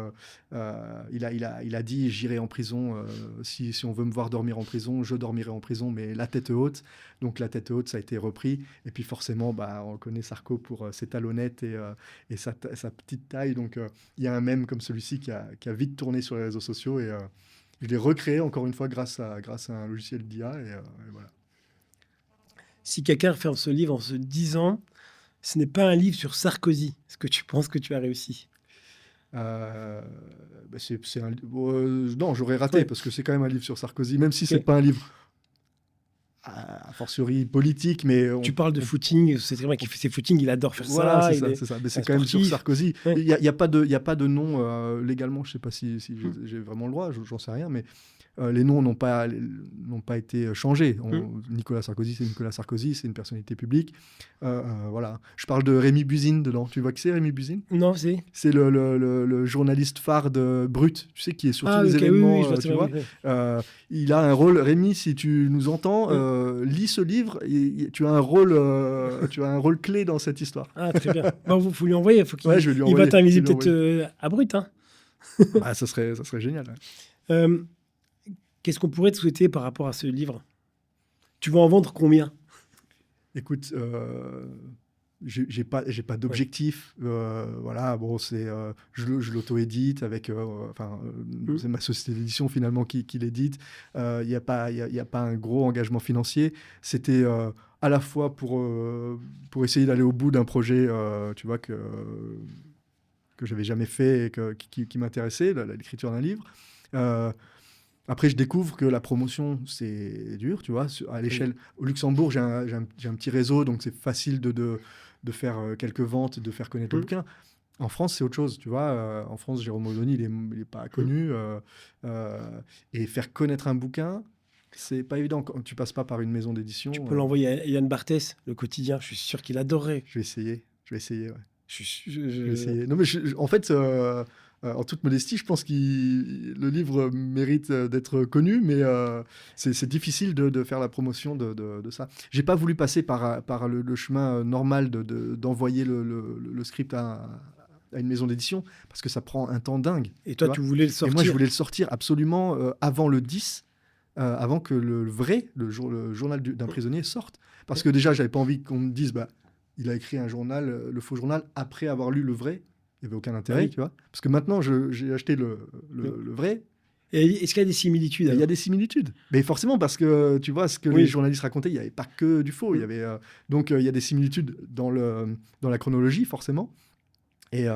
Speaker 2: Il a dit « J'irai en prison. Si on veut me voir dormir en prison, je dormirai en prison, mais la tête haute. » Donc la tête haute, ça a été repris. Et puis forcément, on connaît Sarko pour ses talonnettes et sa petite taille. Donc il y a un mème comme celui-ci qui a vite tourné sur les réseaux sociaux. Et je l'ai recréé, encore une fois, grâce à un logiciel d'IA. Et voilà.
Speaker 1: Si quelqu'un referme ce livre en se disant « Ce n'est pas un livre sur Sarkozy », est-ce que tu penses que tu as réussi?
Speaker 2: Non, j'aurais raté,
Speaker 1: Ouais.
Speaker 2: parce que c'est quand même un livre sur Sarkozy, même si c'est
Speaker 1: Ok.
Speaker 2: pas un livre a fortiori politique, mais
Speaker 1: Tu parles de footing, c'est quelqu'un qui fait ses footings, il adore faire
Speaker 2: voilà,
Speaker 1: ça.
Speaker 2: c'est ça. Mais c'est
Speaker 1: un
Speaker 2: quand même sur
Speaker 1: sportif.
Speaker 2: Sarkozy.
Speaker 1: Ouais.
Speaker 2: Il y a pas de nom légalement, je sais pas si j'ai vraiment le droit, j'en sais rien, mais les noms n'ont pas été changés. Nicolas Sarkozy, c'est Nicolas Sarkozy, c'est une personnalité publique. Voilà. Je parle de Rémi Buzine dedans. Tu vois qui c'est, Rémi Buzine?
Speaker 1: Non, c'est...
Speaker 2: C'est le journaliste phare de Brut, tu sais, qui est sur tous les
Speaker 1: ok,
Speaker 2: événements,
Speaker 1: oui, je vois
Speaker 2: tu
Speaker 1: très
Speaker 2: vois.
Speaker 1: bien, oui.
Speaker 2: Il a un rôle. Rémi, si tu nous entends, lis ce livre. Tu as un rôle clé dans cette histoire.
Speaker 1: Ah, très bien. Bon, faut lui envoyer.
Speaker 2: Ouais, je vais lui
Speaker 1: Il
Speaker 2: envoyer.
Speaker 1: va t'inviter
Speaker 2: Je vais lui
Speaker 1: peut-être à Brut. Hein.
Speaker 2: Ça serait génial. Ouais.
Speaker 1: Qu'est-ce qu'on pourrait te souhaiter par rapport à ce livre? Tu vas en vendre combien?
Speaker 2: Écoute, j'ai pas d'objectif. Voilà, bon, je l'auto-édite avec, c'est ma société d'édition finalement qui l'édite. Il n'y a pas un gros engagement financier. C'était à la fois pour essayer d'aller au bout d'un projet, tu vois, que j'avais jamais fait et qui m'intéressait, l'écriture d'un livre. Après, je découvre que la promotion, c'est dur, tu vois. À l'échelle, au Luxembourg, j'ai un petit réseau, donc c'est facile de faire quelques ventes, de faire connaître le bouquin. En France, c'est autre chose, tu vois. En France, Jérôme Modoni, il est pas connu. Et faire connaître un bouquin, c'est pas évident quand tu passes pas par une maison d'édition.
Speaker 1: Tu peux l'envoyer à Yann Barthès, Le Quotidien. Je suis sûr qu'il adorerait.
Speaker 2: Je vais essayer, ouais.
Speaker 1: Je
Speaker 2: vais essayer. Non, mais en fait, en toute modestie, je pense que le livre mérite d'être connu, mais c'est difficile de faire la promotion de ça. J'ai pas voulu passer par le chemin normal d'envoyer le script à une maison d'édition, parce que ça prend un temps dingue.
Speaker 1: Et toi, tu voulais le sortir?
Speaker 2: Et moi, je voulais le sortir absolument avant le 10, avant que le journal d'un prisonnier sorte. Parce que déjà, j'avais pas envie qu'on me dise... il a écrit un journal, le faux journal, après avoir lu le vrai. Il n'y avait aucun intérêt, tu vois. Parce que maintenant, j'ai acheté le vrai.
Speaker 1: Et est-ce qu'il y a des similitudes?
Speaker 2: Il y a des similitudes. Mais forcément, parce que, tu vois, ce que les journalistes racontaient, il n'y avait pas que du faux. Il y avait, donc, il y a des similitudes dans la chronologie, forcément. Et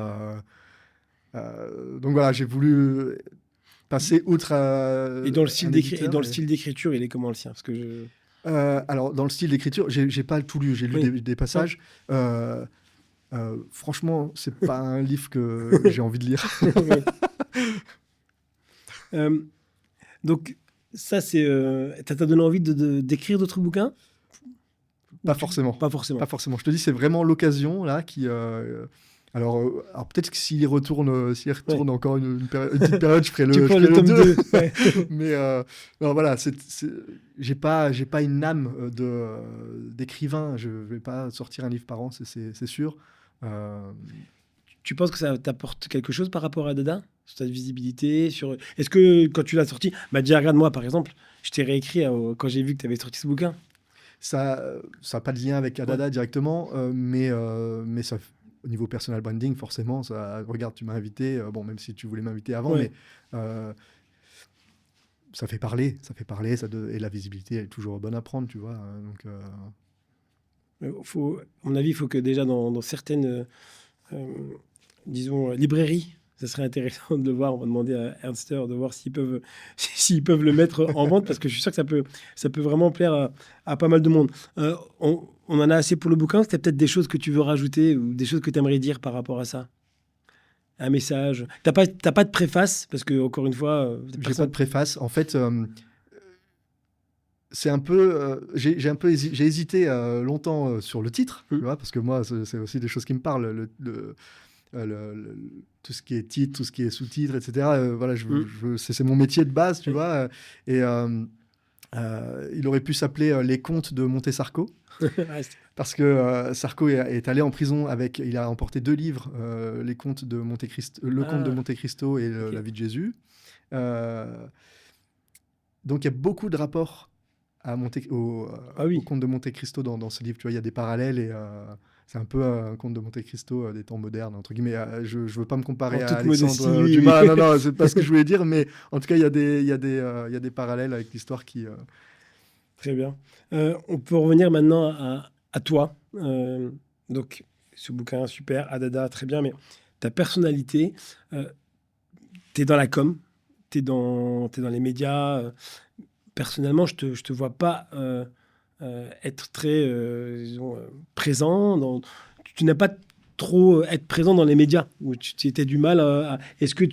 Speaker 2: donc, voilà, j'ai voulu passer outre
Speaker 1: Et dans le style d'écriture, il est comment le sien? Parce que
Speaker 2: alors, dans le style d'écriture, j'ai pas tout lu, j'ai lu des passages. Franchement, c'est pas un livre que j'ai envie de lire.
Speaker 1: Donc, ça, c'est... T'as donné envie d'écrire d'autres bouquins?
Speaker 2: Pas forcément.
Speaker 1: Pas forcément.
Speaker 2: Pas forcément. Je te dis, c'est vraiment l'occasion, là, qui... Alors peut-être que s'il y retourne encore une petite période, je ferai le
Speaker 1: tome 2.
Speaker 2: Mais non, voilà, j'ai pas une âme d'écrivain. Je vais pas sortir un livre par an, c'est sûr.
Speaker 1: Tu penses que ça t'apporte quelque chose par rapport à Dada, sur ta visibilité, sur... Est-ce que quand tu l'as sorti, déjà regarde moi par exemple, je t'ai réécrit quand j'ai vu que tu avais sorti ce bouquin.
Speaker 2: Ça n'a pas de lien avec Dada directement, mais ça... Au niveau personal branding, forcément, regarde, tu m'as invité, même si tu voulais m'inviter avant, mais ça fait parler, et la visibilité, elle est toujours bonne à prendre, tu vois. Donc,
Speaker 1: à mon avis, il faut que déjà dans certaines, disons, librairies, ça serait intéressant de le voir. On va demander à Ernster de voir s'ils peuvent le mettre en vente, parce que je suis sûr que ça peut vraiment plaire à pas mal de monde. On en a assez pour le bouquin. C'était peut-être des choses que tu veux rajouter ou des choses que tu aimerais dire par rapport à ça? Un message? T'as pas de préface, parce que encore une fois...
Speaker 2: J'ai pas de préface. En fait, c'est un peu... j'ai hésité longtemps sur le titre, tu vois, parce que moi, c'est aussi des choses qui me parlent. Tout ce qui est titre, tout ce qui est sous-titre, etc. Voilà, c'est mon métier de base, tu vois. Et Il aurait pu s'appeler Les Contes de Montesarco.
Speaker 1: Ouais,
Speaker 2: Parce que Sarko est allé en prison avec. Il a emporté 2 livres, les contes de Monte Cristo, le conte de
Speaker 1: Ah,
Speaker 2: Monte Cristo et
Speaker 1: ok.
Speaker 2: la vie de Jésus. Euh, donc il y a beaucoup de rapports
Speaker 1: Ah
Speaker 2: au
Speaker 1: oui,
Speaker 2: conte de Monte Cristo dans ce livre. Tu vois, il y a des parallèles et c'est un peu un conte de Monte Cristo des temps modernes, entre guillemets. Je ne veux pas me
Speaker 1: en
Speaker 2: comparer à
Speaker 1: toute
Speaker 2: Alexandre
Speaker 1: modestie, oui,
Speaker 2: Dumas.
Speaker 1: oui.
Speaker 2: Non, non, c'est pas ce que je voulais dire, mais en tout cas, il y a des parallèles avec l'histoire qui.
Speaker 1: Très bien. On peut revenir maintenant à toi. Donc, ce bouquin, super, Adada, très bien, mais ta personnalité, tu es dans la com, t'es dans les médias. Personnellement, je te vois pas être très disons, présent. Tu n'as pas trop être présent dans les médias, où tu étais du mal est-ce que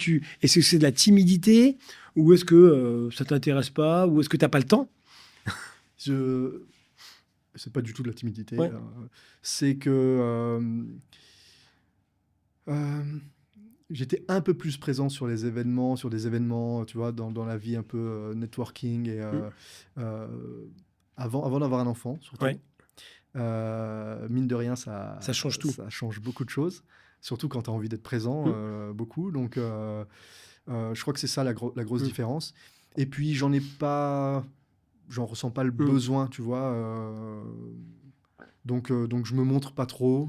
Speaker 1: c'est de la timidité, ou est-ce que ça t'intéresse pas, ou est-ce que tu n'as pas le temps?
Speaker 2: Je... C'est pas du tout de la timidité.
Speaker 1: Ouais.
Speaker 2: C'est que euh, j'étais un peu plus présent sur des événements, tu vois, dans la vie un peu networking et
Speaker 1: Mm.
Speaker 2: euh, avant d'avoir un enfant, surtout.
Speaker 1: Ouais,
Speaker 2: Mine de rien,
Speaker 1: ça change tout.
Speaker 2: ça change beaucoup de choses, surtout quand tu as envie d'être présent
Speaker 1: Mm.
Speaker 2: beaucoup. Donc, je crois que c'est ça la grosse
Speaker 1: Mm.
Speaker 2: différence. Et puis, j'en ressens pas le
Speaker 1: Mm.
Speaker 2: besoin, tu vois. Donc je me montre pas trop.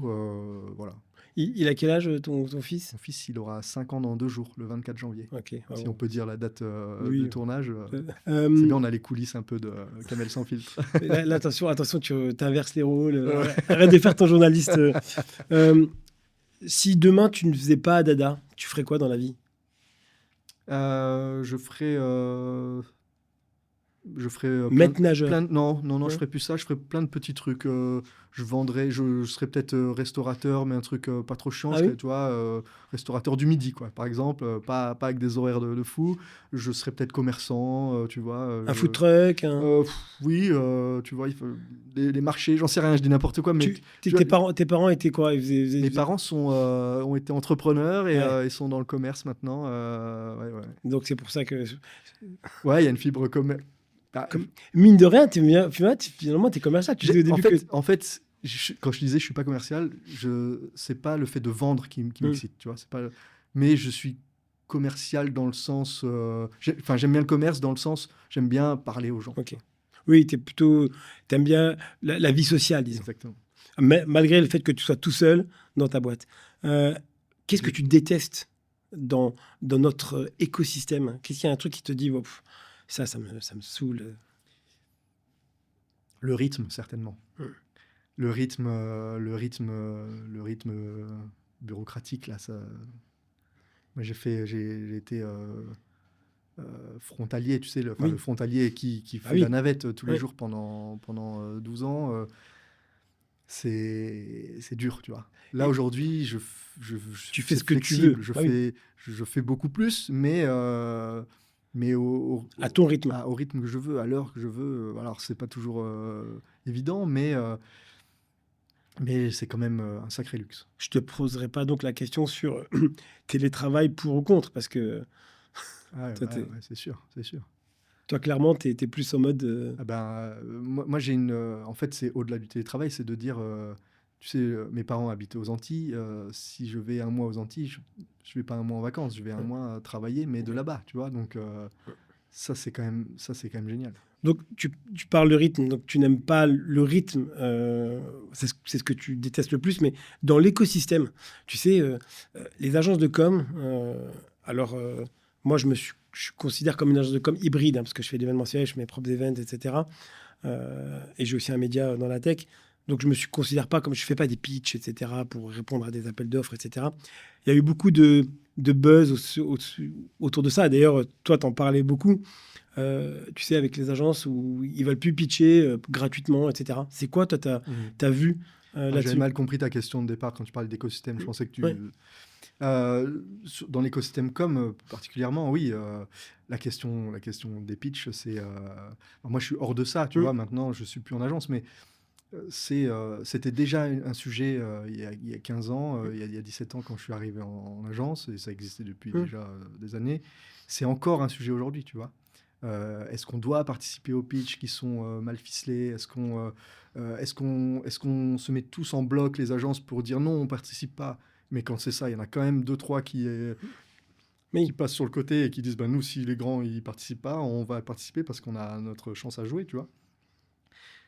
Speaker 2: Voilà.
Speaker 1: Il a quel âge, ton fils?
Speaker 2: Mon fils, il aura 5 ans dans 2 jours, le 24 janvier.
Speaker 1: Ok, ah
Speaker 2: Si
Speaker 1: bon.
Speaker 2: on peut dire la date de
Speaker 1: Oui.
Speaker 2: tournage.
Speaker 1: Euh,
Speaker 2: C'est
Speaker 1: euh,
Speaker 2: bien, on a les coulisses un peu de Kamel sans filtre.
Speaker 1: là, attention, tu inverses les rôles.
Speaker 2: Ouais.
Speaker 1: Arrête de faire ton journaliste. Euh, si demain tu ne faisais pas Dada, tu ferais quoi dans la vie?
Speaker 2: Je ferai
Speaker 1: Maître nageur.
Speaker 2: non, non, non, je
Speaker 1: Ouais.
Speaker 2: ferai plus ça. Je ferai plein de petits trucs. Je serais peut-être restaurateur, mais un truc pas trop chiant.
Speaker 1: Ah
Speaker 2: Je serais,
Speaker 1: oui?
Speaker 2: tu vois, restaurateur du midi, quoi. Par exemple, pas avec des horaires de fou. Je serais peut-être commerçant, tu vois.
Speaker 1: Un food truck?
Speaker 2: Oui, tu vois, les marchés, j'en sais rien, je dis n'importe quoi, mais tu vois,
Speaker 1: Tes parents étaient quoi?
Speaker 2: mes parents ont été entrepreneurs et
Speaker 1: Ouais.
Speaker 2: ils sont dans le commerce maintenant. Ouais, ouais.
Speaker 1: Donc c'est pour ça que,
Speaker 2: Ouais, il y a une fibre commerce.
Speaker 1: comme, mine de rien, finalement, tu es commercial. Tu disais au
Speaker 2: En
Speaker 1: début que.
Speaker 2: fait, quand je disais je suis pas commercial, c'est pas le fait de vendre qui
Speaker 1: Hmm.
Speaker 2: m'excite, tu vois. C'est pas, mais je suis commercial dans le sens, enfin j'aime bien le commerce dans le sens, j'aime bien parler aux gens.
Speaker 1: Ok. Oui, t'aimes bien la vie sociale, disons.
Speaker 2: Exactement.
Speaker 1: Mais, malgré le fait que tu sois tout seul dans ta boîte. Euh, Qu'est-ce que tu détestes dans notre écosystème? Qu'est-ce qu'il y a un truc qui te dit, oh, ça me saoule?
Speaker 2: Le rythme, certainement.
Speaker 1: Hmm.
Speaker 2: Le rythme bureaucratique là, ça. Moi j'ai été frontalier, tu sais, le
Speaker 1: Oui.
Speaker 2: frontalier qui
Speaker 1: Ah
Speaker 2: fait
Speaker 1: oui.
Speaker 2: la navette tous les
Speaker 1: Ouais.
Speaker 2: jours pendant 12 ans. C'est dur, tu vois. Là,
Speaker 1: Et
Speaker 2: aujourd'hui,
Speaker 1: tu fais
Speaker 2: c'est
Speaker 1: ce que tu veux.
Speaker 2: flexible.
Speaker 1: Ah oui.
Speaker 2: Je fais beaucoup plus, mais
Speaker 1: À ton rythme.
Speaker 2: au rythme que je veux, à l'heure que je veux. Alors, c'est pas toujours évident, mais c'est quand même un sacré luxe.
Speaker 1: Je te poserai pas donc la question sur télétravail pour ou contre, parce que
Speaker 2: Ah ouais,
Speaker 1: toi,
Speaker 2: ouais, ouais, c'est sûr, c'est sûr.
Speaker 1: clairement, tu es plus en mode.
Speaker 2: Ah ben, moi j'ai une. En fait, c'est au-delà du télétravail, c'est de dire. Tu sais, mes parents habitaient aux Antilles. Si je vais un mois aux Antilles, je vais pas un mois en vacances, je vais un
Speaker 1: Ouais.
Speaker 2: mois travailler, mais de
Speaker 1: Ok.
Speaker 2: là-bas, tu vois. Donc, ça, c'est quand même génial.
Speaker 1: Donc, tu parles de rythme, donc tu n'aimes pas le rythme, c'est ce que tu détestes le plus, mais dans l'écosystème, tu sais, les agences de com, alors moi je considère comme une agence de com hybride, hein, parce que je fais de l'événementiel, je fais mes propres events, etc. Et j'ai aussi un média dans la tech, donc je me considère pas comme, je fais pas des pitchs, etc., pour répondre à des appels d'offres, etc. Il y a eu beaucoup de buzz autour de ça, d'ailleurs, toi, t'en parlais beaucoup. Tu sais, avec les agences où ils veulent plus pitcher gratuitement, etc. C'est quoi, toi, t'as vu
Speaker 2: J'avais
Speaker 1: là-dessus?
Speaker 2: mal compris ta question de départ quand tu parlais d'écosystème. Je pensais que
Speaker 1: Ouais.
Speaker 2: dans l'écosystème com particulièrement, oui, la question des pitchs, c'est. Moi, je suis hors de ça, tu
Speaker 1: Mm.
Speaker 2: vois. Maintenant, je suis plus en agence, mais c'était déjà un sujet il y a 15 ans, il y a 17 ans quand je suis arrivé en agence, et ça existait depuis
Speaker 1: Mm.
Speaker 2: déjà des années. C'est encore un sujet aujourd'hui, tu vois. Est-ce qu'on doit participer aux pitchs qui sont mal ficelés? Est-ce qu'on se met tous en bloc, les agences, pour dire non, on ne participe pas? Mais quand c'est ça, il y en a quand même 2-3 qui passent sur le côté et qui disent nous, si les grands ne participent pas, on va participer parce qu'on a notre chance à jouer, tu vois.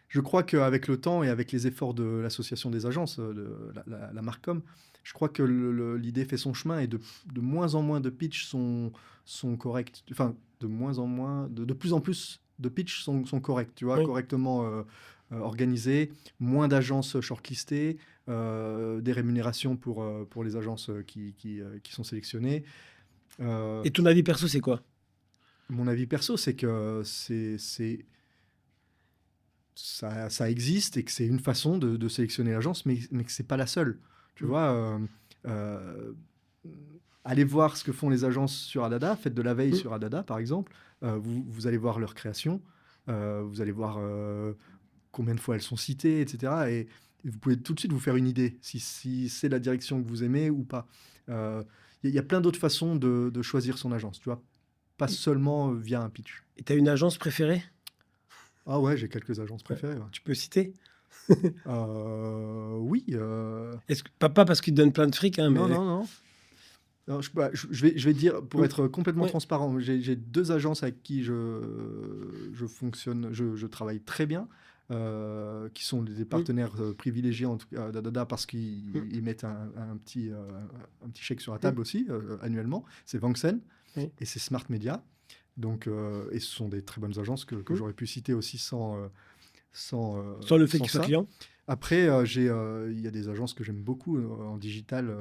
Speaker 2: Je crois qu'avec le temps et avec les efforts de l'association des agences, la Marcom, je crois que l'idée fait son chemin et de moins en moins de pitchs sont corrects. Enfin, de plus en plus de pitchs sont corrects, tu vois, correctement organisés, moins d'agences shortlistées, des rémunérations pour les agences qui sont sélectionnées.
Speaker 1: Et ton avis perso, c'est quoi?
Speaker 2: Mon avis perso, c'est que ça existe et que c'est une façon de sélectionner l'agence, mais que c'est pas la seule. Tu vois, allez voir ce que font les agences sur Adada, faites de la veille sur Adada, par exemple. Vous allez voir leur création, vous allez voir combien de fois elles sont citées, etc. Et vous pouvez tout de suite vous faire une idée si c'est la direction que vous aimez ou pas. Il y a plein d'autres façons de choisir son agence, tu vois, pas seulement via un pitch.
Speaker 1: Et tu as une agence préférée?
Speaker 2: Ah ouais, j'ai quelques agences préférées. Ouais.
Speaker 1: Tu peux citer?
Speaker 2: Oui.
Speaker 1: Est-ce que, pas parce qu'ils te donnent plein de fric, hein, mais...
Speaker 2: Non. Alors, je vais dire, pour être complètement transparent, j'ai 2 agences avec qui je fonctionne, je travaille très bien, qui sont des partenaires privilégiés en tout cas d'Adada parce qu'ils mettent un petit chèque sur la table aussi annuellement. C'est Vanksen et c'est Smart Media. Donc, et ce sont des très bonnes agences que j'aurais pu citer aussi sans
Speaker 1: le fait qu'ils soient clients.
Speaker 2: Après, il y a des agences que j'aime beaucoup en digital.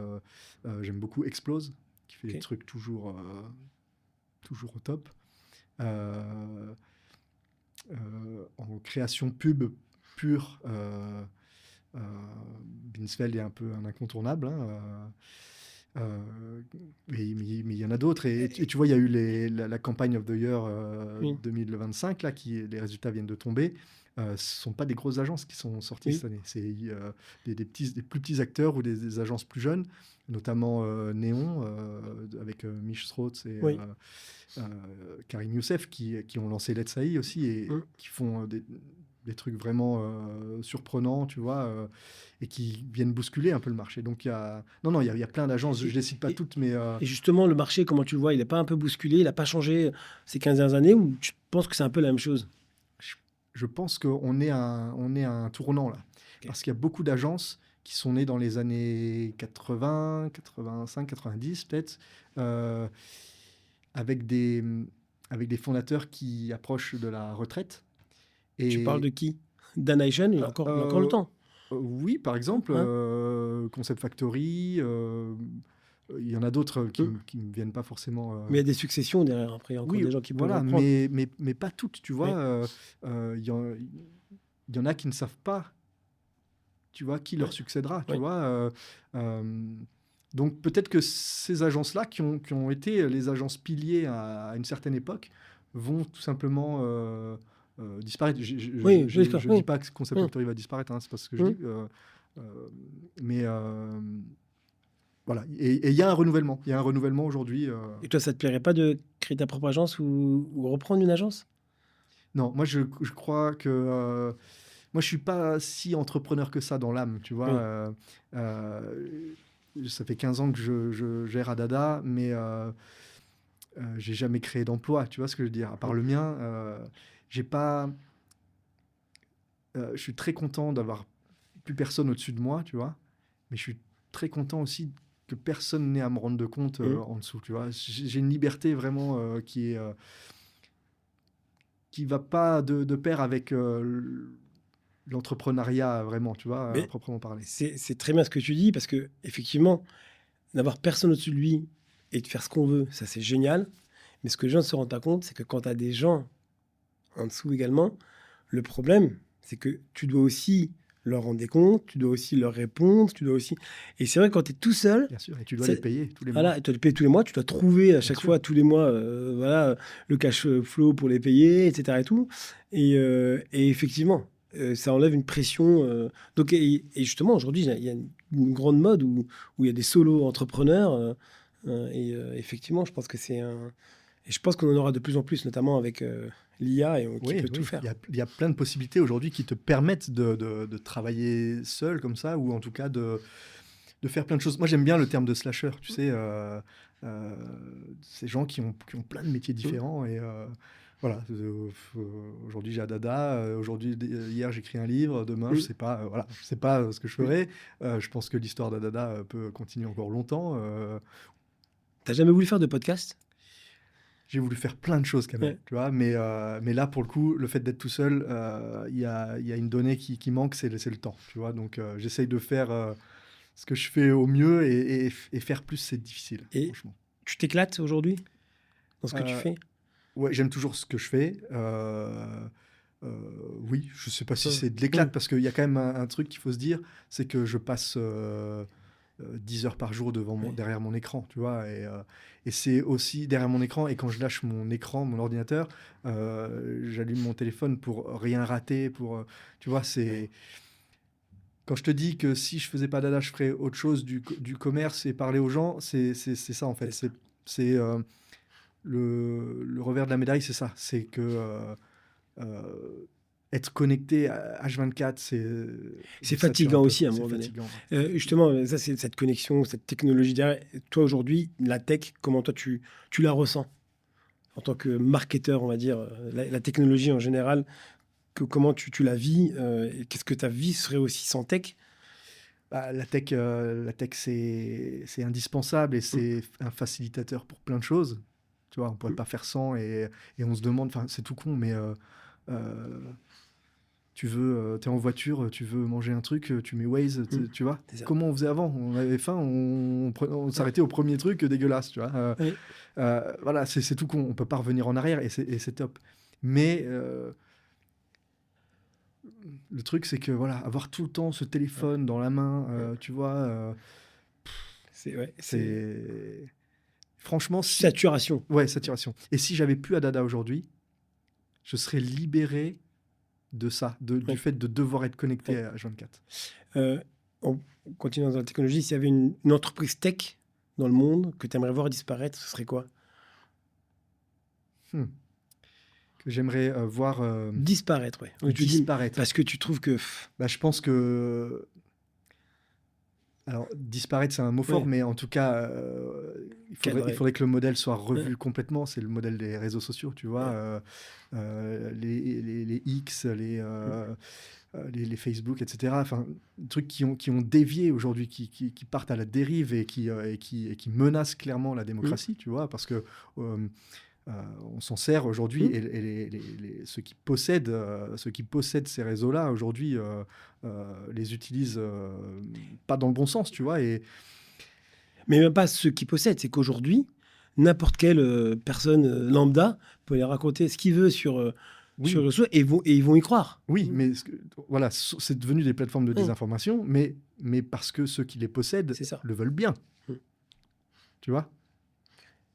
Speaker 2: J'aime beaucoup Explose, qui fait des trucs toujours au top. En création pub pure, Binsfeld est un peu un incontournable. Mais il y en a d'autres. Et tu vois, il y a eu la campagne of the year 2025, là, les résultats viennent de tomber. Ce ne sont pas des grosses agences qui sont sorties cette année. C'est des plus petits acteurs ou des agences plus jeunes, notamment Néon, avec Mich Strauss et Karim Youssef, qui ont lancé Let's AI aussi et qui font des trucs vraiment surprenants, tu vois, et qui viennent bousculer un peu le marché. Donc, il y a plein d'agences, je ne les cite pas toutes, mais...
Speaker 1: Et justement, le marché, comment tu le vois? Il n'est pas un peu bousculé? Il n'a pas changé ces 15 dernières années? Ou tu penses que c'est un peu la même chose?
Speaker 2: Je pense qu'on est à un tournant, là. Parce qu'il y a beaucoup d'agences qui sont nées dans les années 80, 85, 90, peut-être, avec des fondateurs qui approchent de la retraite.
Speaker 1: Et tu parles de qui? Danation, il y a encore le temps.
Speaker 2: Oui, par exemple, Concept Factory. Il y en a d'autres qui ne viennent pas forcément...
Speaker 1: Mais il y a des successions derrière. Après, il y a encore des gens qui peuvent reprendre.
Speaker 2: Mais pas toutes, tu vois. Il y en a qui ne savent pas, tu vois, qui leur succédera, tu vois. Donc peut-être que ces agences-là, qui ont été les agences piliers à une certaine époque, vont tout simplement... disparaître. Je dis pas que Concept Factory va disparaître, hein, c'est pas ce que je dis. Mais voilà. Et il y a un renouvellement. Il y a un renouvellement aujourd'hui.
Speaker 1: Et toi, ça te plairait pas de créer ta propre agence ou reprendre une agence?
Speaker 2: Non, moi je crois que moi je suis pas si entrepreneur que ça dans l'âme, tu vois. Ça fait 15 ans que je gère Adada, mais j'ai jamais créé d'emploi, tu vois ce que je veux dire. À part le mien, j'ai pas. Je suis très content d'avoir plus personne au-dessus de moi, tu vois. Mais je suis très content aussi que personne n'ait à me rendre de compte en dessous, tu vois. J'ai une liberté vraiment qui va pas de pair avec l'entrepreneuriat vraiment, tu vois, à proprement parler.
Speaker 1: C'est très bien ce que tu dis, parce que effectivement, n'avoir personne au-dessus de lui et de faire ce qu'on veut, ça c'est génial. Mais ce que les gens ne se rendent pas compte, c'est que quand tu as des gens en dessous également, le problème, c'est que tu dois aussi leur rendre des comptes, tu dois aussi leur répondre, tu dois aussi... Et c'est vrai que quand tu es tout seul...
Speaker 2: Bien sûr, et tu dois les payer tous les mois.
Speaker 1: Voilà, tu dois les payer tous les mois, tu dois trouver à chaque fois, tous les mois, le cash flow pour les payer, etc. Et tout. Et effectivement, ça enlève une pression. Donc, et justement, aujourd'hui, il y a une grande mode où il y a des solo entrepreneurs. Et effectivement, je pense que c'est un... Et je pense qu'on en aura de plus en plus, notamment avec l'IA qui peut tout faire.
Speaker 2: Il y a plein de possibilités aujourd'hui qui te permettent de travailler seul comme ça, ou en tout cas de faire plein de choses. Moi, j'aime bien le terme de slasher, tu sais, ces gens qui ont plein de métiers différents. Et voilà, aujourd'hui j'ai Adada, hier j'écris un livre, demain je sais pas, voilà, je sais pas ce que je ferai. Je pense que l'histoire d'Adada peut continuer encore longtemps.
Speaker 1: T'as jamais voulu faire de podcast?
Speaker 2: J'ai voulu faire plein de choses quand même, tu vois, mais là, pour le coup, le fait d'être tout seul, il y a une donnée qui manque, c'est le temps, tu vois. Donc, j'essaye de faire ce que je fais au mieux, et faire plus, c'est difficile,
Speaker 1: Et
Speaker 2: franchement.
Speaker 1: tu t'éclates aujourd'hui dans ce que tu fais?
Speaker 2: Ouais, j'aime toujours ce que je fais. Oui, je sais pas si c'est de l'éclate, parce qu'il y a quand même un truc qu'il faut se dire, c'est que je passe 10 heures par jour derrière mon écran, tu vois, et c'est aussi derrière mon écran, et quand je lâche mon écran, mon ordinateur, j'allume mon téléphone pour rien rater, tu vois, c'est... Quand je te dis que si je faisais pas Dada, je ferais autre chose du commerce et parler aux gens, c'est ça en fait. C'est le revers de la médaille, c'est ça. C'est que être connecté à H24,
Speaker 1: c'est fatigant aussi à un moment donné.
Speaker 2: Fatigant.
Speaker 1: Justement, ça, c'est cette connexion, cette technologie derrière. Toi, aujourd'hui, la tech, comment toi, tu la ressens en tant que marketeur, on va dire, la technologie en général, comment tu la vis et qu'est-ce que ta vie serait aussi sans tech?
Speaker 2: La tech, c'est indispensable, et c'est un facilitateur pour plein de choses. Tu vois, on pourrait pas faire sans, et on se demande, enfin, c'est tout con, mais tu es en voiture, tu veux manger un truc, tu mets Waze, tu vois. Comment on faisait avant? On avait faim, on s'arrêtait au premier truc dégueulasse, tu vois. Voilà, c'est tout con, on peut pas revenir en arrière, et c'est top. Mais le truc, c'est que voilà, avoir tout le temps ce téléphone dans la main, tu vois, c'est franchement
Speaker 1: saturation.
Speaker 2: Ouais, saturation. Et si j'avais plus Adada aujourd'hui, je serais libéré de ça, du fait de devoir être connecté à H24.
Speaker 1: On continue dans la technologie. S'il y avait une entreprise tech dans le monde que tu aimerais voir disparaître, ce serait quoi?
Speaker 2: Que j'aimerais voir
Speaker 1: disparaître, ouais.
Speaker 2: Disparaître.
Speaker 1: Parce que tu trouves que...
Speaker 2: je pense que... Alors, disparaître, c'est un mot fort, mais en tout cas, il faudrait que le modèle soit revu complètement. C'est le modèle des réseaux sociaux, tu vois. Les X, les Facebook, etc. Enfin, des trucs qui ont dévié aujourd'hui, qui partent à la dérive, et qui menacent clairement la démocratie, tu vois, parce que on s'en sert aujourd'hui, et ceux qui possèdent ces réseaux-là aujourd'hui les utilisent pas dans le bon sens, tu vois.
Speaker 1: Mais même pas ceux qui possèdent, c'est qu'aujourd'hui, n'importe quelle personne lambda peut les raconter ce qu'il veut sur le réseau, et ils vont y croire.
Speaker 2: Oui, mais voilà, c'est devenu des plateformes de désinformation, mais parce que ceux qui les possèdent le veulent bien. Tu vois.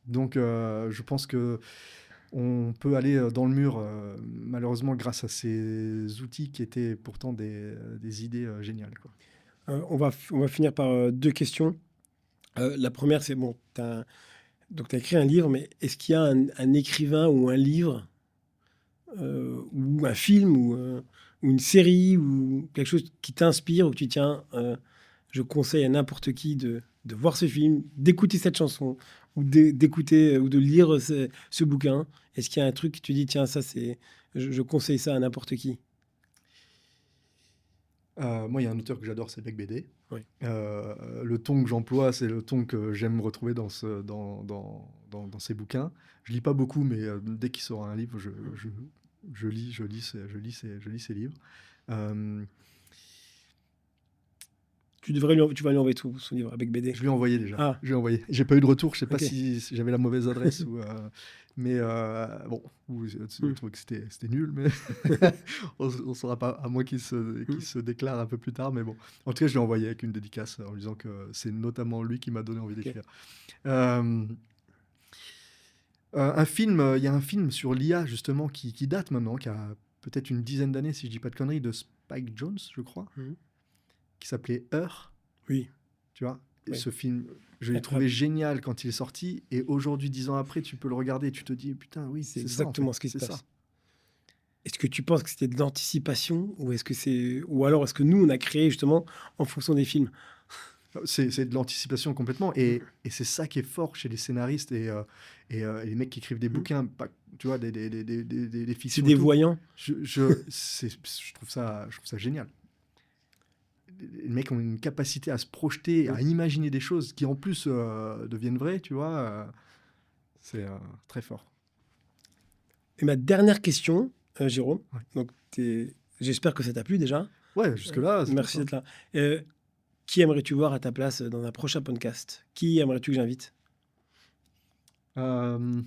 Speaker 2: Donc, je pense que on peut aller dans le mur, malheureusement, grâce à ces outils qui étaient pourtant des idées géniales, quoi.
Speaker 1: On va finir par 2 questions. La première, c'est bon, donc tu as écrit un livre, mais est-ce qu'il y a un écrivain ou un livre ou un film ou une série ou quelque chose qui t'inspire, ou que tu tiens, je conseille à n'importe qui de voir ce film, d'écouter cette chanson, ou d'écouter ou de lire ce bouquin? Est-ce qu'il y a un truc que tu dis, tiens, ça c'est, je conseille ça à n'importe qui?
Speaker 2: Moi, il y a un auteur que j'adore, c'est Bec BD.
Speaker 1: Oui.
Speaker 2: Le ton que j'emploie, c'est le ton que j'aime retrouver dans ses bouquins. Je lis pas beaucoup, mais dès qu'il sort un livre, je lis ses livres.
Speaker 1: Tu vas lui envoyer tout son livre avec BD.
Speaker 2: Je lui ai envoyé déjà.
Speaker 1: Ah.
Speaker 2: Je lui ai envoyé. J'ai pas eu de retour. Je sais pas si j'avais la mauvaise adresse mais bon, je trouvais que c'était nul, mais on saura pas, à moins qu'il se déclare un peu plus tard. Mais bon, en tout cas, je lui ai envoyé avec une dédicace en lui disant que c'est notamment lui qui m'a donné envie d'écrire. Un film, il y a un film sur l'IA justement qui date maintenant, qui a peut-être une dizaine d'années, si je dis pas de conneries, de Spike Jonze, je crois, qui s'appelait Her.
Speaker 1: Oui.
Speaker 2: Tu vois, ce film, Je l'ai
Speaker 1: Incroyable.
Speaker 2: trouvé génial quand il est sorti. Et aujourd'hui, 10 ans après, tu peux le regarder et tu te dis, putain, oui,
Speaker 1: C'est
Speaker 2: c'est
Speaker 1: exactement
Speaker 2: ça, en fait,
Speaker 1: ce qui se
Speaker 2: c'est
Speaker 1: passe.
Speaker 2: ça.
Speaker 1: Est-ce que tu penses que c'était de l'anticipation ou alors est-ce que nous, on a créé justement en fonction des films?
Speaker 2: C'est de l'anticipation complètement. Et c'est ça qui est fort chez les scénaristes et les mecs qui écrivent des
Speaker 1: Mm.
Speaker 2: bouquins, tu vois, des
Speaker 1: C'est
Speaker 2: fictions
Speaker 1: des
Speaker 2: et tout.
Speaker 1: voyants.
Speaker 2: Je trouve ça génial. Les mecs ont une capacité à se projeter, à imaginer des choses qui en plus deviennent vraies, tu vois. C'est très fort.
Speaker 1: Et ma dernière question, Jérôme,
Speaker 2: Ouais.
Speaker 1: donc j'espère que ça t'a plu déjà.
Speaker 2: Ouais, jusque-là, c'est
Speaker 1: Merci
Speaker 2: top,
Speaker 1: d'être là. Qui aimerais-tu voir à ta place dans un prochain podcast? Qui aimerais-tu que j'invite?
Speaker 2: hein.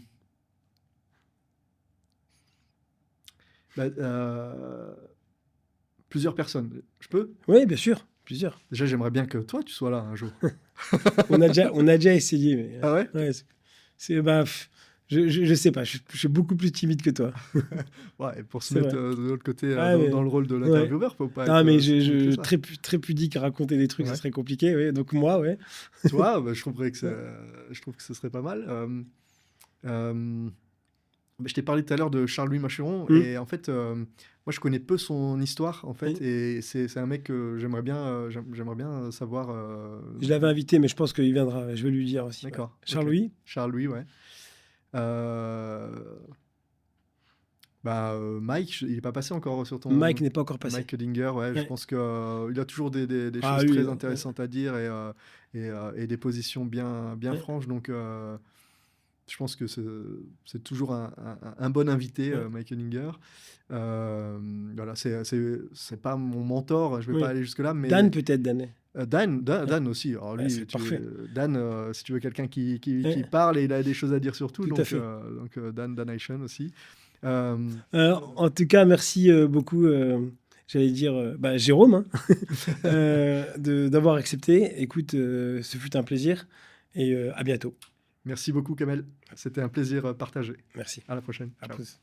Speaker 2: Bah, plusieurs personnes. Je peux?
Speaker 1: Oui, bien sûr, plusieurs.
Speaker 2: Déjà, j'aimerais bien que toi, tu sois là un jour.
Speaker 1: On a déjà essayé, mais
Speaker 2: Ah ouais?
Speaker 1: ouais, je sais pas, je suis beaucoup plus timide que toi.
Speaker 2: Ouais, et pour se
Speaker 1: C'est
Speaker 2: mettre
Speaker 1: vrai.
Speaker 2: de l'autre côté,
Speaker 1: Ah, mais-
Speaker 2: dans le rôle de
Speaker 1: ouais.
Speaker 2: l'intervieweur, faut pas
Speaker 1: Non,
Speaker 2: être
Speaker 1: mais
Speaker 2: si timide que ça.
Speaker 1: très pudique à raconter des trucs, ça
Speaker 2: Ouais.
Speaker 1: serait compliqué. Ouais. Donc moi, ouais.
Speaker 2: Tu vois, bah, je trouve que ce serait pas mal. Bah, je t'ai parlé tout à l'heure de Charles-Louis Machuron,
Speaker 1: Mm.
Speaker 2: et en fait, moi, je connais peu son histoire, en fait,
Speaker 1: Oui.
Speaker 2: et c'est un mec que j'aimerais bien savoir.
Speaker 1: Je l'avais invité, mais je pense qu'il viendra. Je vais lui dire aussi. Ouais.
Speaker 2: D'accord.
Speaker 1: Charles-Louis?
Speaker 2: Ok. Charles-Louis, ouais. Mike, il est pas passé encore sur ton.
Speaker 1: Mike n'est pas encore passé.
Speaker 2: Mike Dinger, ouais, je
Speaker 1: Ouais.
Speaker 2: pense qu'il a toujours des
Speaker 1: Ah,
Speaker 2: choses
Speaker 1: lui,
Speaker 2: très
Speaker 1: ouais.
Speaker 2: intéressantes à dire et des positions bien
Speaker 1: Ouais.
Speaker 2: franches. Donc, je pense que c'est toujours un bon invité,
Speaker 1: Ouais.
Speaker 2: Mike Dinger. Voilà, c'est pas mon mentor, je vais
Speaker 1: Oui.
Speaker 2: pas aller jusque-là, mais
Speaker 1: Dan, peut-être, Dan.
Speaker 2: Dan aussi. Alors
Speaker 1: Ouais,
Speaker 2: lui,
Speaker 1: c'est parfait.
Speaker 2: Dan, si tu veux quelqu'un qui
Speaker 1: Ouais.
Speaker 2: parle et il a des choses à dire sur tout,
Speaker 1: Tout à
Speaker 2: donc,
Speaker 1: fait.
Speaker 2: Dan Nation aussi.
Speaker 1: En tout cas, merci beaucoup, j'allais dire, Jérôme, hein, d'avoir accepté. Écoute, ce fut un plaisir et à bientôt.
Speaker 2: Merci beaucoup, Kamel. C'était un plaisir partagé.
Speaker 1: Merci.
Speaker 2: À la prochaine.
Speaker 1: À
Speaker 2: Ciao.
Speaker 1: plus.